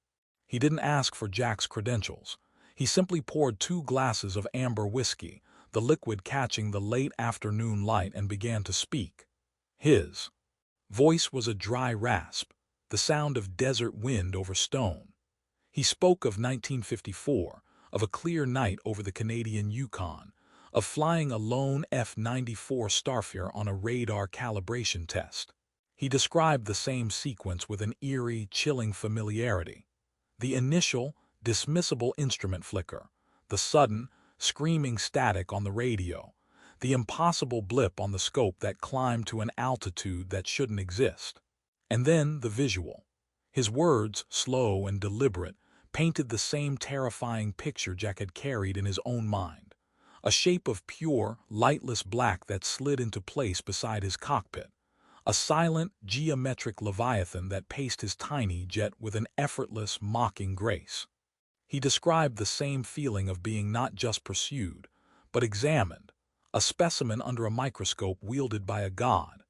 A: He didn't ask for Jack's credentials. He simply poured 2 glasses of amber whiskey, the liquid catching the late afternoon light, and began to speak. His Voice was a dry rasp, the sound of desert wind over stone. He spoke of 1954, of a clear night over the Canadian Yukon, of flying a lone F-94 Starfighter on a radar calibration test. He described the same sequence with an eerie, chilling familiarity. The initial, dismissible instrument flicker, the sudden, screaming static on the radio, the impossible blip on the scope that climbed to an altitude that shouldn't exist. And then the visual. His words, slow and deliberate, painted the same terrifying picture Jack had carried in his own mind. A shape of pure, lightless black that slid into place beside his cockpit. A silent, geometric leviathan that paced his tiny jet with an effortless, mocking grace. He described the same feeling of being not just pursued, but examined, a specimen under a microscope wielded by a god.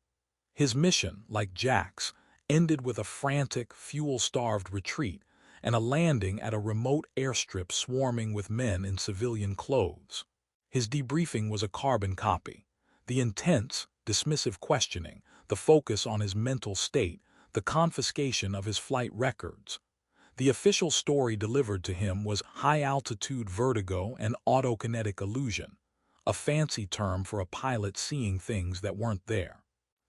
A: His mission, like Jack's, ended with a frantic, fuel-starved retreat and a landing at a remote airstrip swarming with men in civilian clothes. His debriefing was a carbon copy. The intense, dismissive questioning, the focus on his mental state, the confiscation of his flight records. The official story delivered to him was high-altitude vertigo and autokinetic illusion, a fancy term for a pilot seeing things that weren't there.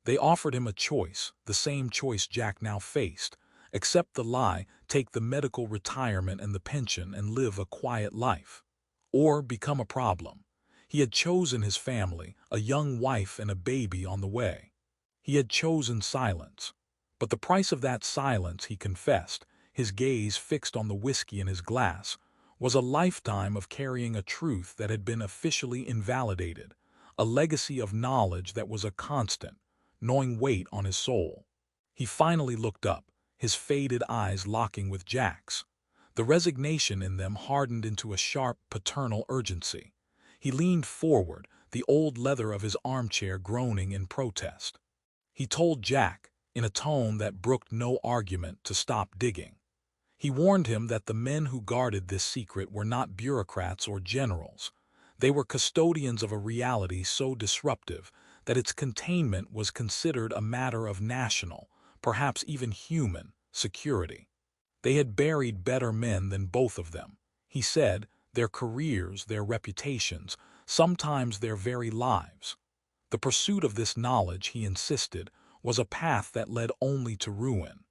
A: They offered him a choice, the same choice Jack now faced: accept the lie, take the medical retirement and the pension, and live a quiet life. Or become a problem. He had chosen his family, a young wife and a baby on the way. He had chosen silence. But the price of that silence, he confessed, his gaze fixed on the whiskey in his glass, was a lifetime of carrying a truth that had been officially invalidated, a legacy of knowledge that was a constant, gnawing weight on his soul. He finally looked up, his faded eyes locking with Jack's. The resignation in them hardened into a sharp, paternal urgency. He leaned forward, the old leather of his armchair groaning in protest. He told Jack, in a tone that brooked no argument, to stop digging. He warned him that the men who guarded this secret were not bureaucrats or generals. They were custodians of a reality so disruptive that its containment was considered a matter of national, perhaps even human, security. They had buried better men than both of them, he said, their careers, their reputations, sometimes their very lives. The pursuit of this knowledge, he insisted, was a path that led only to ruin.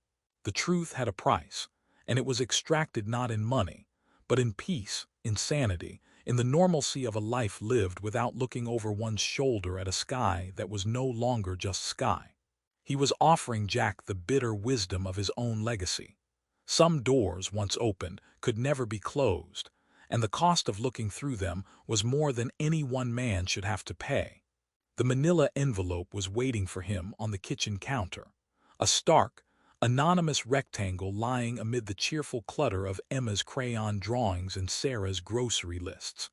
A: The truth had a price, and it was extracted not in money, but in peace, in sanity, in the normalcy of a life lived without looking over one's shoulder at a sky that was no longer just sky. He was offering Jack the bitter wisdom of his own legacy. Some doors, once opened, could never be closed, and the cost of looking through them was more than any one man should have to pay. The manila envelope was waiting for him on the kitchen counter, a stark, anonymous rectangle lying amid the cheerful clutter of Emma's crayon drawings and Sarah's grocery lists.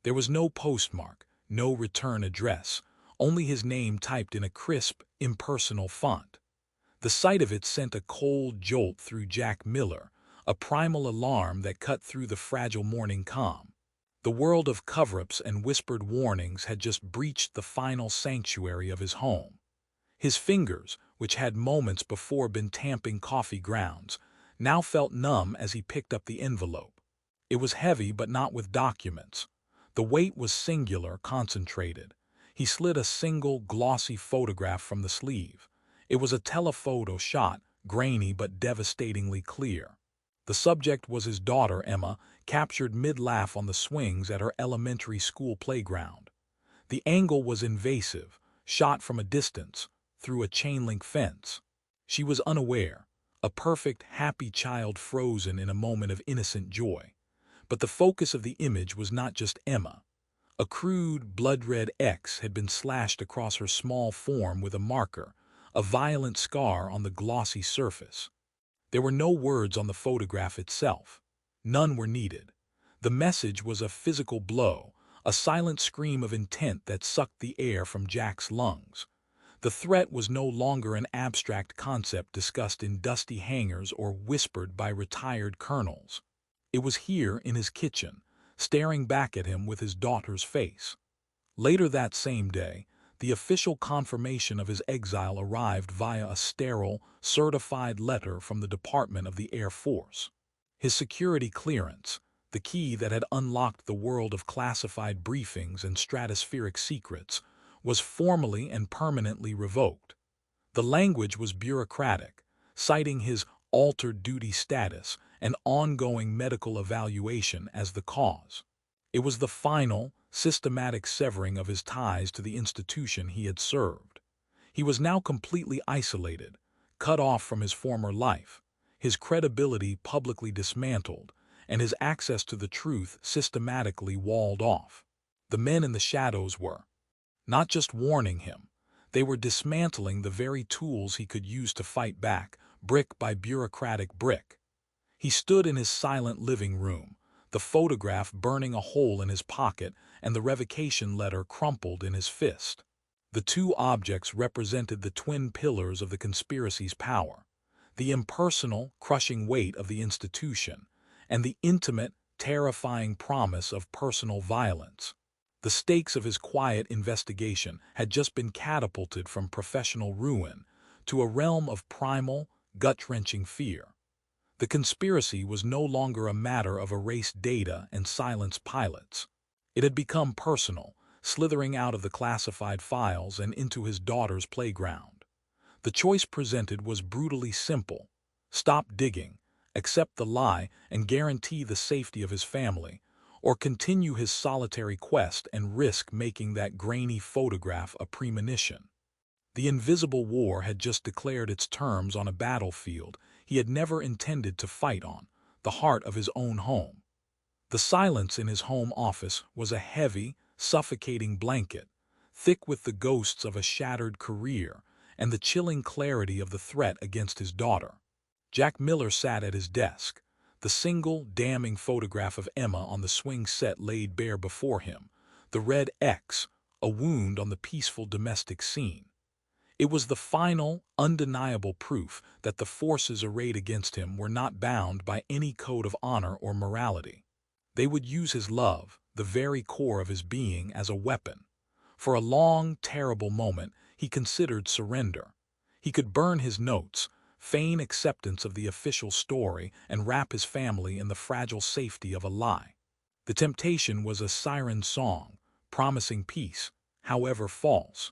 A: There was no postmark, no return address, only his name typed in a crisp, impersonal font. The sight of it sent a cold jolt through Jack Miller, a primal alarm that cut through the fragile morning calm. The world of cover-ups and whispered warnings had just breached the final sanctuary of his home. His fingers, which had moments before been tamping coffee grounds, now felt numb as he picked up the envelope. It was heavy, but not with documents. The weight was singular, concentrated. He slid a single, glossy photograph from the sleeve. It was a telephoto shot, grainy but devastatingly clear. The subject was his daughter, Emma, captured mid-laugh on the swings at her elementary school playground. The angle was invasive, shot from a distance, through a chain-link fence. She was unaware, a perfect, happy child frozen in a moment of innocent joy. But the focus of the image was not just Emma. A crude, blood-red X had been slashed across her small form with a marker, a violent scar on the glossy surface. There were no words on the photograph itself. None were needed. The message was a physical blow, a silent scream of intent that sucked the air from Jack's lungs. The threat was no longer an abstract concept discussed in dusty hangars or whispered by retired colonels. It was here in his kitchen, staring back at him with his daughter's face. Later that same day, the official confirmation of his exile arrived via a sterile, certified letter from the Department of the Air Force. His security clearance, the key that had unlocked the world of classified briefings and stratospheric secrets, was formally and permanently revoked. The language was bureaucratic, citing his altered duty status and ongoing medical evaluation as the cause. It was the final, systematic severing of his ties to the institution he had served. He was now completely isolated, cut off from his former life, his credibility publicly dismantled, and his access to the truth systematically walled off. The men in the shadows were not just warning him, they were dismantling the very tools he could use to fight back, brick by bureaucratic brick. He stood in his silent living room, the photograph burning a hole in his pocket and the revocation letter crumpled in his fist. The two objects represented the twin pillars of the conspiracy's power: the impersonal, crushing weight of the institution, and the intimate, terrifying promise of personal violence. The stakes of his quiet investigation had just been catapulted from professional ruin to a realm of primal, gut-wrenching fear. The conspiracy was no longer a matter of erased data and silenced pilots. It had become personal, slithering out of the classified files and into his daughter's playground. The choice presented was brutally simple: stop digging, accept the lie, and guarantee the safety of his family, or continue his solitary quest and risk making that grainy photograph a premonition. The invisible war had just declared its terms on a battlefield he had never intended to fight on, the heart of his own home. The silence in his home office was a heavy, suffocating blanket, thick with the ghosts of a shattered career and the chilling clarity of the threat against his daughter. Jack Miller sat at his desk, the single, damning photograph of Emma on the swing set laid bare before him, the red X, a wound on the peaceful domestic scene. It was the final, undeniable proof that the forces arrayed against him were not bound by any code of honor or morality. They would use his love, the very core of his being, as a weapon. For a long, terrible moment, he considered surrender. He could burn his notes, feign acceptance of the official story, and wrap his family in the fragile safety of a lie. The temptation was a siren song, promising peace, however false.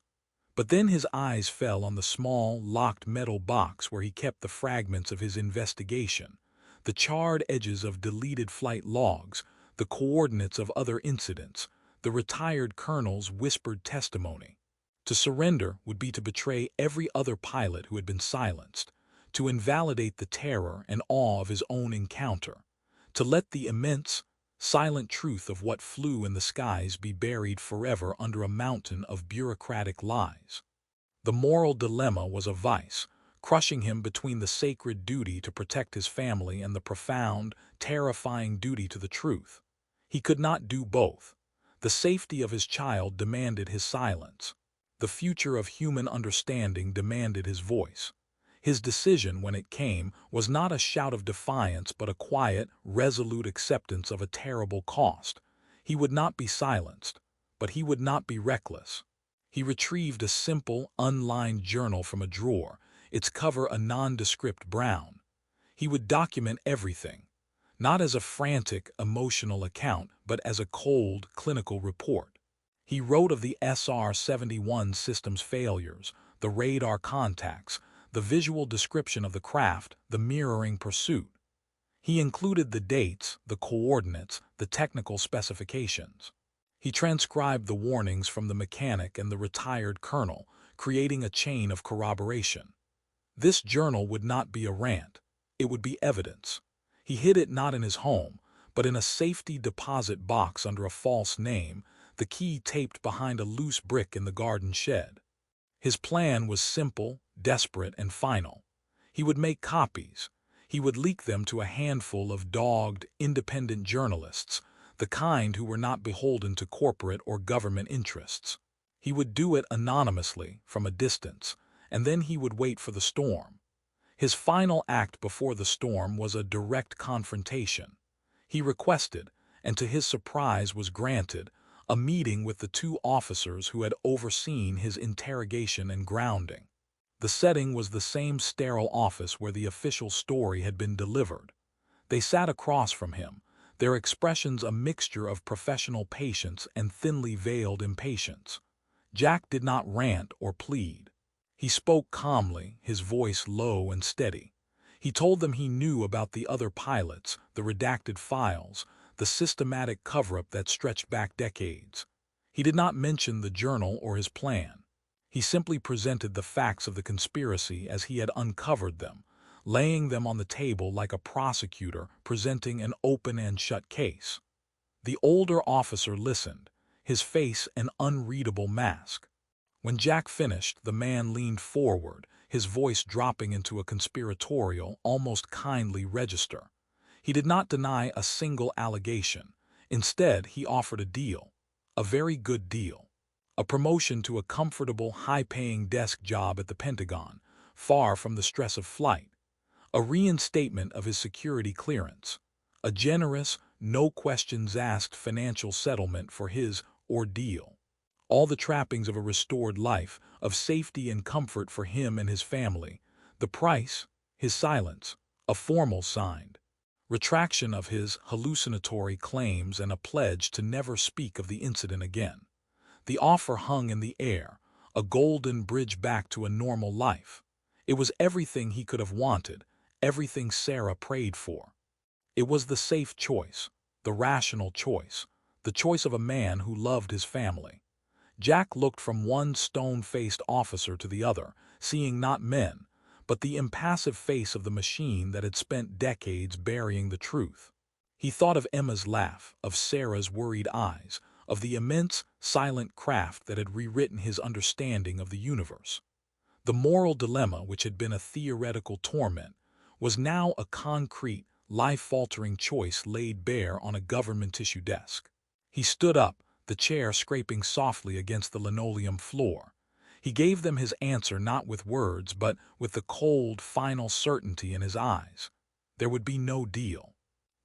A: But then his eyes fell on the small, locked metal box where he kept the fragments of his investigation, the charred edges of deleted flight logs, the coordinates of other incidents, the retired colonel's whispered testimony. To surrender would be to betray every other pilot who had been silenced, to invalidate the terror and awe of his own encounter, to let the immense, silent truth of what flew in the skies be buried forever under a mountain of bureaucratic lies. The moral dilemma was a vice, crushing him between the sacred duty to protect his family and the profound, terrifying duty to the truth. He could not do both. The safety of his child demanded his silence. The future of human understanding demanded his voice. His decision, when it came, was not a shout of defiance but a quiet, resolute acceptance of a terrible cost. He would not be silenced, but he would not be reckless. He retrieved a simple, unlined journal from a drawer, its cover a nondescript brown. He would document everything, not as a frantic, emotional account, but as a cold, clinical report. He wrote of the SR-71 system's failures, the radar contacts, the visual description of the craft, the mirroring pursuit. He included the dates, the coordinates, the technical specifications. He transcribed the warnings from the mechanic and the retired colonel, creating a chain of corroboration. This journal would not be a rant. It would be evidence. He hid it not in his home, but in a safety deposit box under a false name, the key taped behind a loose brick in the garden shed. His plan was simple, desperate, and final. He would make copies. He would leak them to a handful of dogged, independent journalists, the kind who were not beholden to corporate or government interests. He would do it anonymously, from a distance, and then he would wait for the storm. His final act before the storm was a direct confrontation. He requested, and to his surprise was granted, a meeting with the two officers who had overseen his interrogation and grounding. The setting was the same sterile office where the official story had been delivered. They sat across from him, their expressions a mixture of professional patience and thinly veiled impatience. Jack did not rant or plead. He spoke calmly, his voice low and steady. He told them he knew about the other pilots, the redacted files, the systematic cover-up that stretched back decades. He did not mention the journal or his plan. He simply presented the facts of the conspiracy as he had uncovered them, laying them on the table like a prosecutor presenting an open and shut case. The older officer listened, his face an unreadable mask. When Jack finished, the man leaned forward, his voice dropping into a conspiratorial, almost kindly register. He did not deny a single allegation. Instead, he offered a deal, a very good deal. A promotion to a comfortable, high-paying desk job at the Pentagon, far from the stress of flight. A reinstatement of his security clearance. A generous, no-questions-asked financial settlement for his ordeal. All the trappings of a restored life, of safety and comfort for him and his family. The price, his silence, a formal signed retraction of his hallucinatory claims and a pledge to never speak of the incident again. The offer hung in the air, a golden bridge back to a normal life. It was everything he could have wanted, everything Sarah prayed for. It was the safe choice, the rational choice, the choice of a man who loved his family. Jack looked from one stone-faced officer to the other, seeing not men, but the impassive face of the machine that had spent decades burying the truth. He thought of Emma's laugh, of Sarah's worried eyes, of the immense, silent craft that had rewritten his understanding of the universe. The moral dilemma, which had been a theoretical torment, was now a concrete, life-altering choice laid bare on a government-issue desk. He stood up, the chair scraping softly against the linoleum floor. He gave them his answer not with words, but with the cold, final certainty in his eyes. There would be no deal.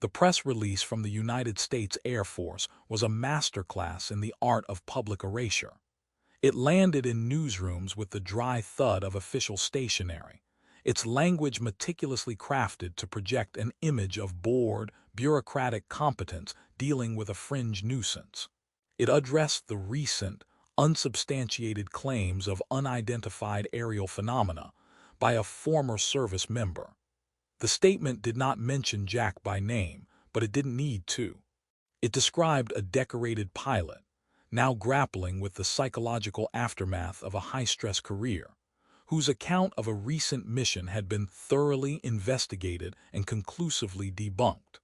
A: The press release from the United States Air Force was a masterclass in the art of public erasure. It landed in newsrooms with the dry thud of official stationery, its language meticulously crafted to project an image of bored, bureaucratic competence dealing with a fringe nuisance. It addressed the recent, unsubstantiated claims of unidentified aerial phenomena by a former service member. The statement did not mention Jack by name, but it didn't need to. It described a decorated pilot, now grappling with the psychological aftermath of a high-stress career, whose account of a recent mission had been thoroughly investigated and conclusively debunked.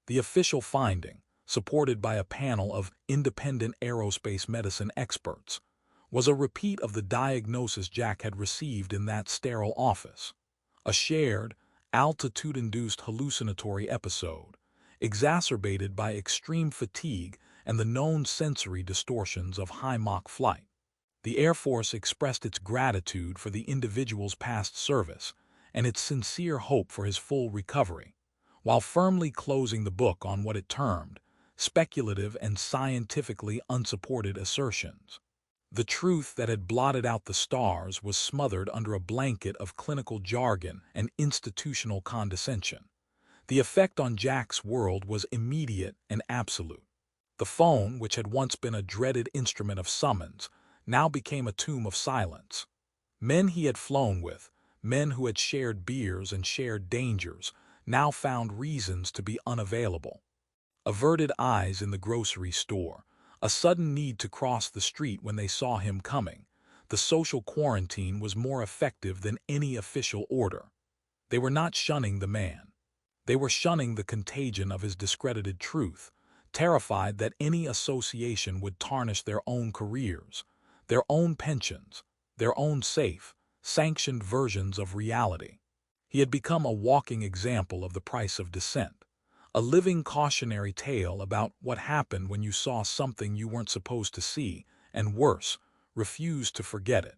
A: The official finding, supported by a panel of independent aerospace medicine experts, was a repeat of the diagnosis Jack had received in that sterile office. A shared, altitude-induced hallucinatory episode, exacerbated by extreme fatigue and the known sensory distortions of high-Mach flight. The Air Force expressed its gratitude for the individual's past service and its sincere hope for his full recovery, while firmly closing the book on what it termed speculative and scientifically unsupported assertions. The truth that had blotted out the stars was smothered under a blanket of clinical jargon and institutional condescension. The effect on Jack's world was immediate and absolute. The phone, which had once been a dreaded instrument of summons, now became a tomb of silence. Men he had flown with, men who had shared beers and shared dangers, now found reasons to be unavailable. Averted eyes in the grocery store, a sudden need to cross the street when they saw him coming. The social quarantine was more effective than any official order. They were not shunning the man. They were shunning the contagion of his discredited truth, terrified that any association would tarnish their own careers, their own pensions, their own safe, sanctioned versions of reality. He had become a walking example of the price of dissent, a living cautionary tale about what happened when you saw something you weren't supposed to see, and worse, refused to forget it.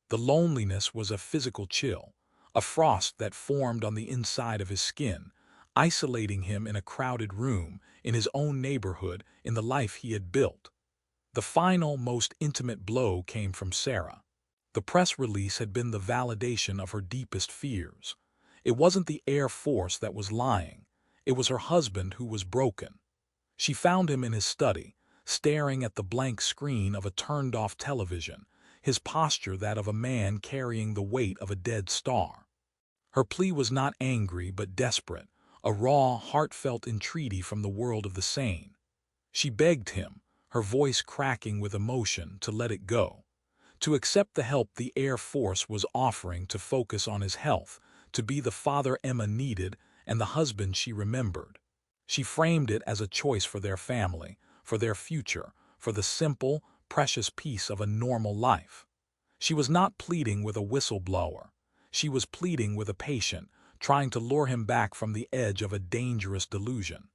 A: The loneliness was a physical chill, a frost that formed on the inside of his skin, isolating him in a crowded room, in his own neighborhood, in the life he had built. The final, most intimate blow came from Sarah. The press release had been the validation of her deepest fears. It wasn't the Air Force that was lying. It was her husband who was broken. She found him in his study, staring at the blank screen of a turned-off television, his posture that of a man carrying the weight of a dead star. Her plea was not angry but desperate, a raw, heartfelt entreaty from the world of the sane. She begged him, her voice cracking with emotion, to let it go, to accept the help the Air Force was offering, to focus on his health, to be the father Emma needed and the husband she remembered. She framed it as a choice for their family, for their future, for the simple, precious peace of a normal life. She was not pleading with a whistleblower. She was pleading with a patient, trying to lure him back from the edge of a dangerous delusion.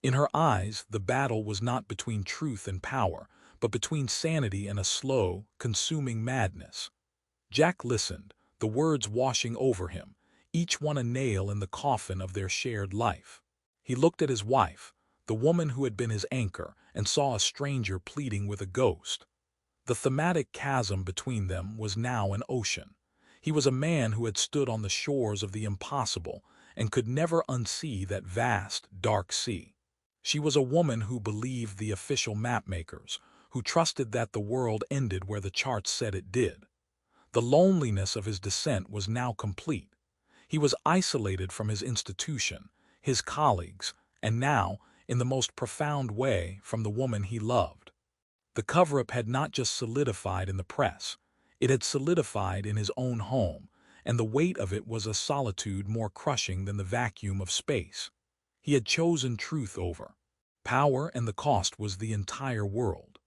A: In her eyes, the battle was not between truth and power, but between sanity and a slow, consuming madness. Jack listened, the words washing over him, each one a nail in the coffin of their shared life. He looked at his wife, the woman who had been his anchor, and saw a stranger pleading with a ghost. The thematic chasm between them was now an ocean. He was a man who had stood on the shores of the impossible and could never unsee that vast, dark sea. She was a woman who believed the official mapmakers, who trusted that the world ended where the charts said it did. The loneliness of his descent was now complete. He was isolated from his institution, his colleagues, and now, in the most profound way, from the woman he loved. The cover-up had not just solidified in the press. It had solidified in his own home, and the weight of it was a solitude more crushing than the vacuum of space. He had chosen truth over power, and the cost was the entire world.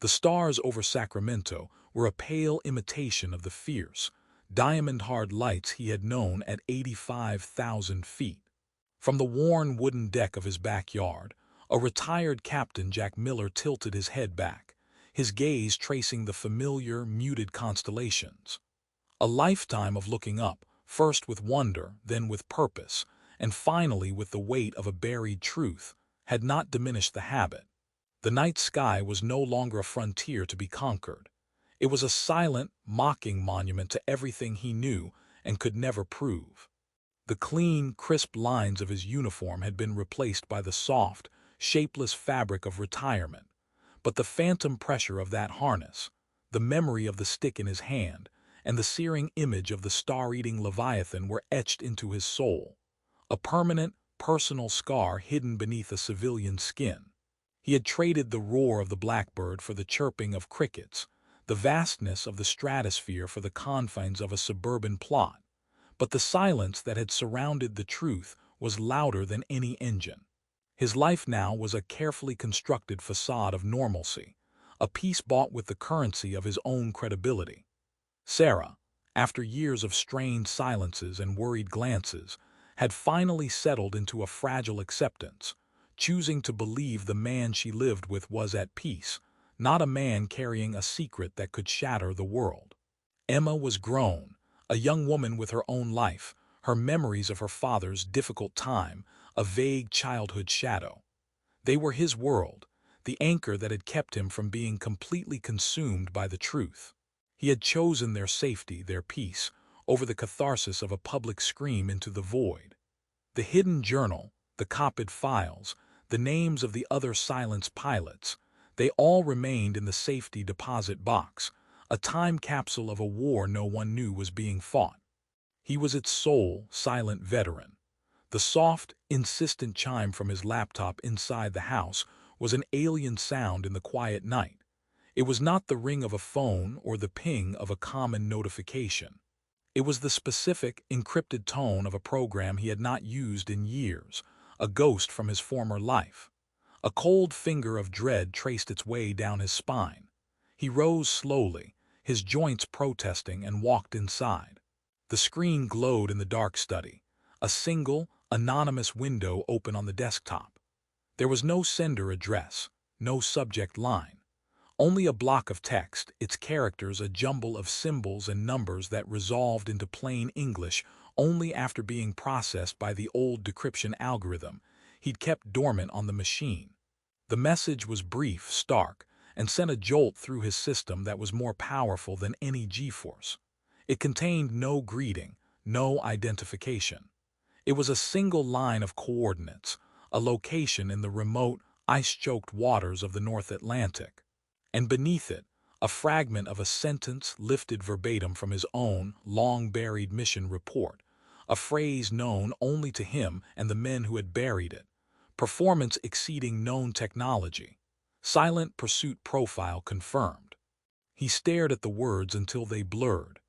A: The stars over Sacramento were a pale imitation of the fierce, diamond-hard lights he had known at 85,000 feet. From the worn wooden deck of his backyard, a retired Captain Jack Miller tilted his head back, his gaze tracing the familiar, muted constellations. A lifetime of looking up, first with wonder, then with purpose, and finally with the weight of a buried truth, had not diminished the habit. The night sky was no longer a frontier to be conquered. It was a silent, mocking monument to everything he knew and could never prove. The clean, crisp lines of his uniform had been replaced by the soft, shapeless fabric of retirement, but the phantom pressure of that harness, the memory of the stick in his hand, and the searing image of the star-eating Leviathan were etched into his soul, a permanent, personal scar hidden beneath a civilian skin. He had traded the roar of the blackbird for the chirping of crickets, the vastness of the stratosphere for the confines of a suburban plot, but the silence that had surrounded the truth was louder than any engine. His life now was a carefully constructed facade of normalcy, a piece bought with the currency of his own credibility. Sarah, after years of strained silences and worried glances, had finally settled into a fragile acceptance, choosing to believe the man she lived with was at peace, not a man carrying a secret that could shatter the world. Emma was grown, a young woman with her own life, her memories of her father's difficult time, a vague childhood shadow. They were his world, the anchor that had kept him from being completely consumed by the truth. He had chosen their safety, their peace, over the catharsis of a public scream into the void. The hidden journal, the copied files, the names of the other silenced pilots, they all remained in the safety deposit box, a time capsule of a war no one knew was being fought. He was its sole, silent veteran. The soft, insistent chime from his laptop inside the house was an alien sound in the quiet night. It was not the ring of a phone or the ping of a common notification. It was the specific, encrypted tone of a program he had not used in years, a ghost from his former life. A cold finger of dread traced its way down his spine. He rose slowly, his joints protesting, and walked inside. The screen glowed in the dark study, a single, anonymous window open on the desktop. There was no sender address, no subject line. Only a block of text, its characters a jumble of symbols and numbers that resolved into plain English only after being processed by the old decryption algorithm he'd kept dormant on the machine. The message was brief, stark, and sent a jolt through his system that was more powerful than any G-force. It contained no greeting, no identification. It was a single line of coordinates, a location in the remote, ice-choked waters of the North Atlantic. And beneath it, a fragment of a sentence lifted verbatim from his own long-buried mission report, a phrase known only to him and the men who had buried it. Performance exceeding known technology. Silent pursuit profile confirmed. He stared at the words until they blurred.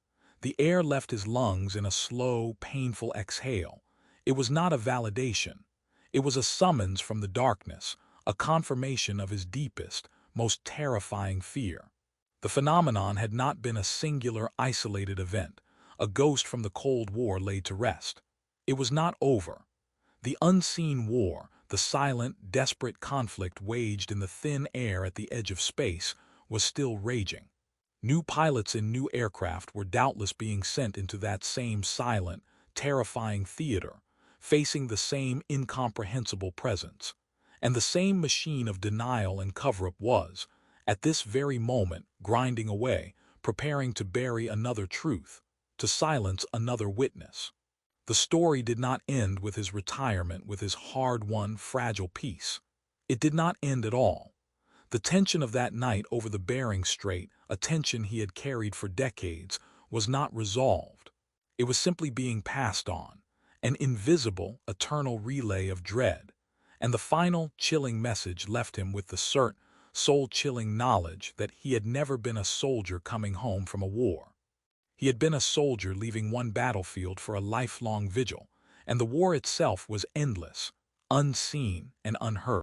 A: The air left his lungs in a slow, painful exhale. It was not a validation. It was a summons from the darkness, a confirmation of his deepest, most terrifying fear. The phenomenon had not been a singular, isolated event, a ghost from the Cold War laid to rest. It was not over. The unseen war, the silent, desperate conflict waged in the thin air at the edge of space, was still raging. New pilots in new aircraft were doubtless being sent into that same silent, terrifying theater, facing the same incomprehensible presence. And the same machine of denial and cover-up was, at this very moment, grinding away, preparing to bury another truth, to silence another witness. The story did not end with his retirement, with his hard-won, fragile peace. It did not end at all. The tension of that night over the Bering Strait, a tension he had carried for decades, was not resolved. It was simply being passed on, an invisible, eternal relay of dread. And the final, chilling message left him with the soul-chilling knowledge that he had never been a soldier coming home from a war. He had been a soldier leaving one battlefield for a lifelong vigil, and the war itself was endless, unseen, and unheard.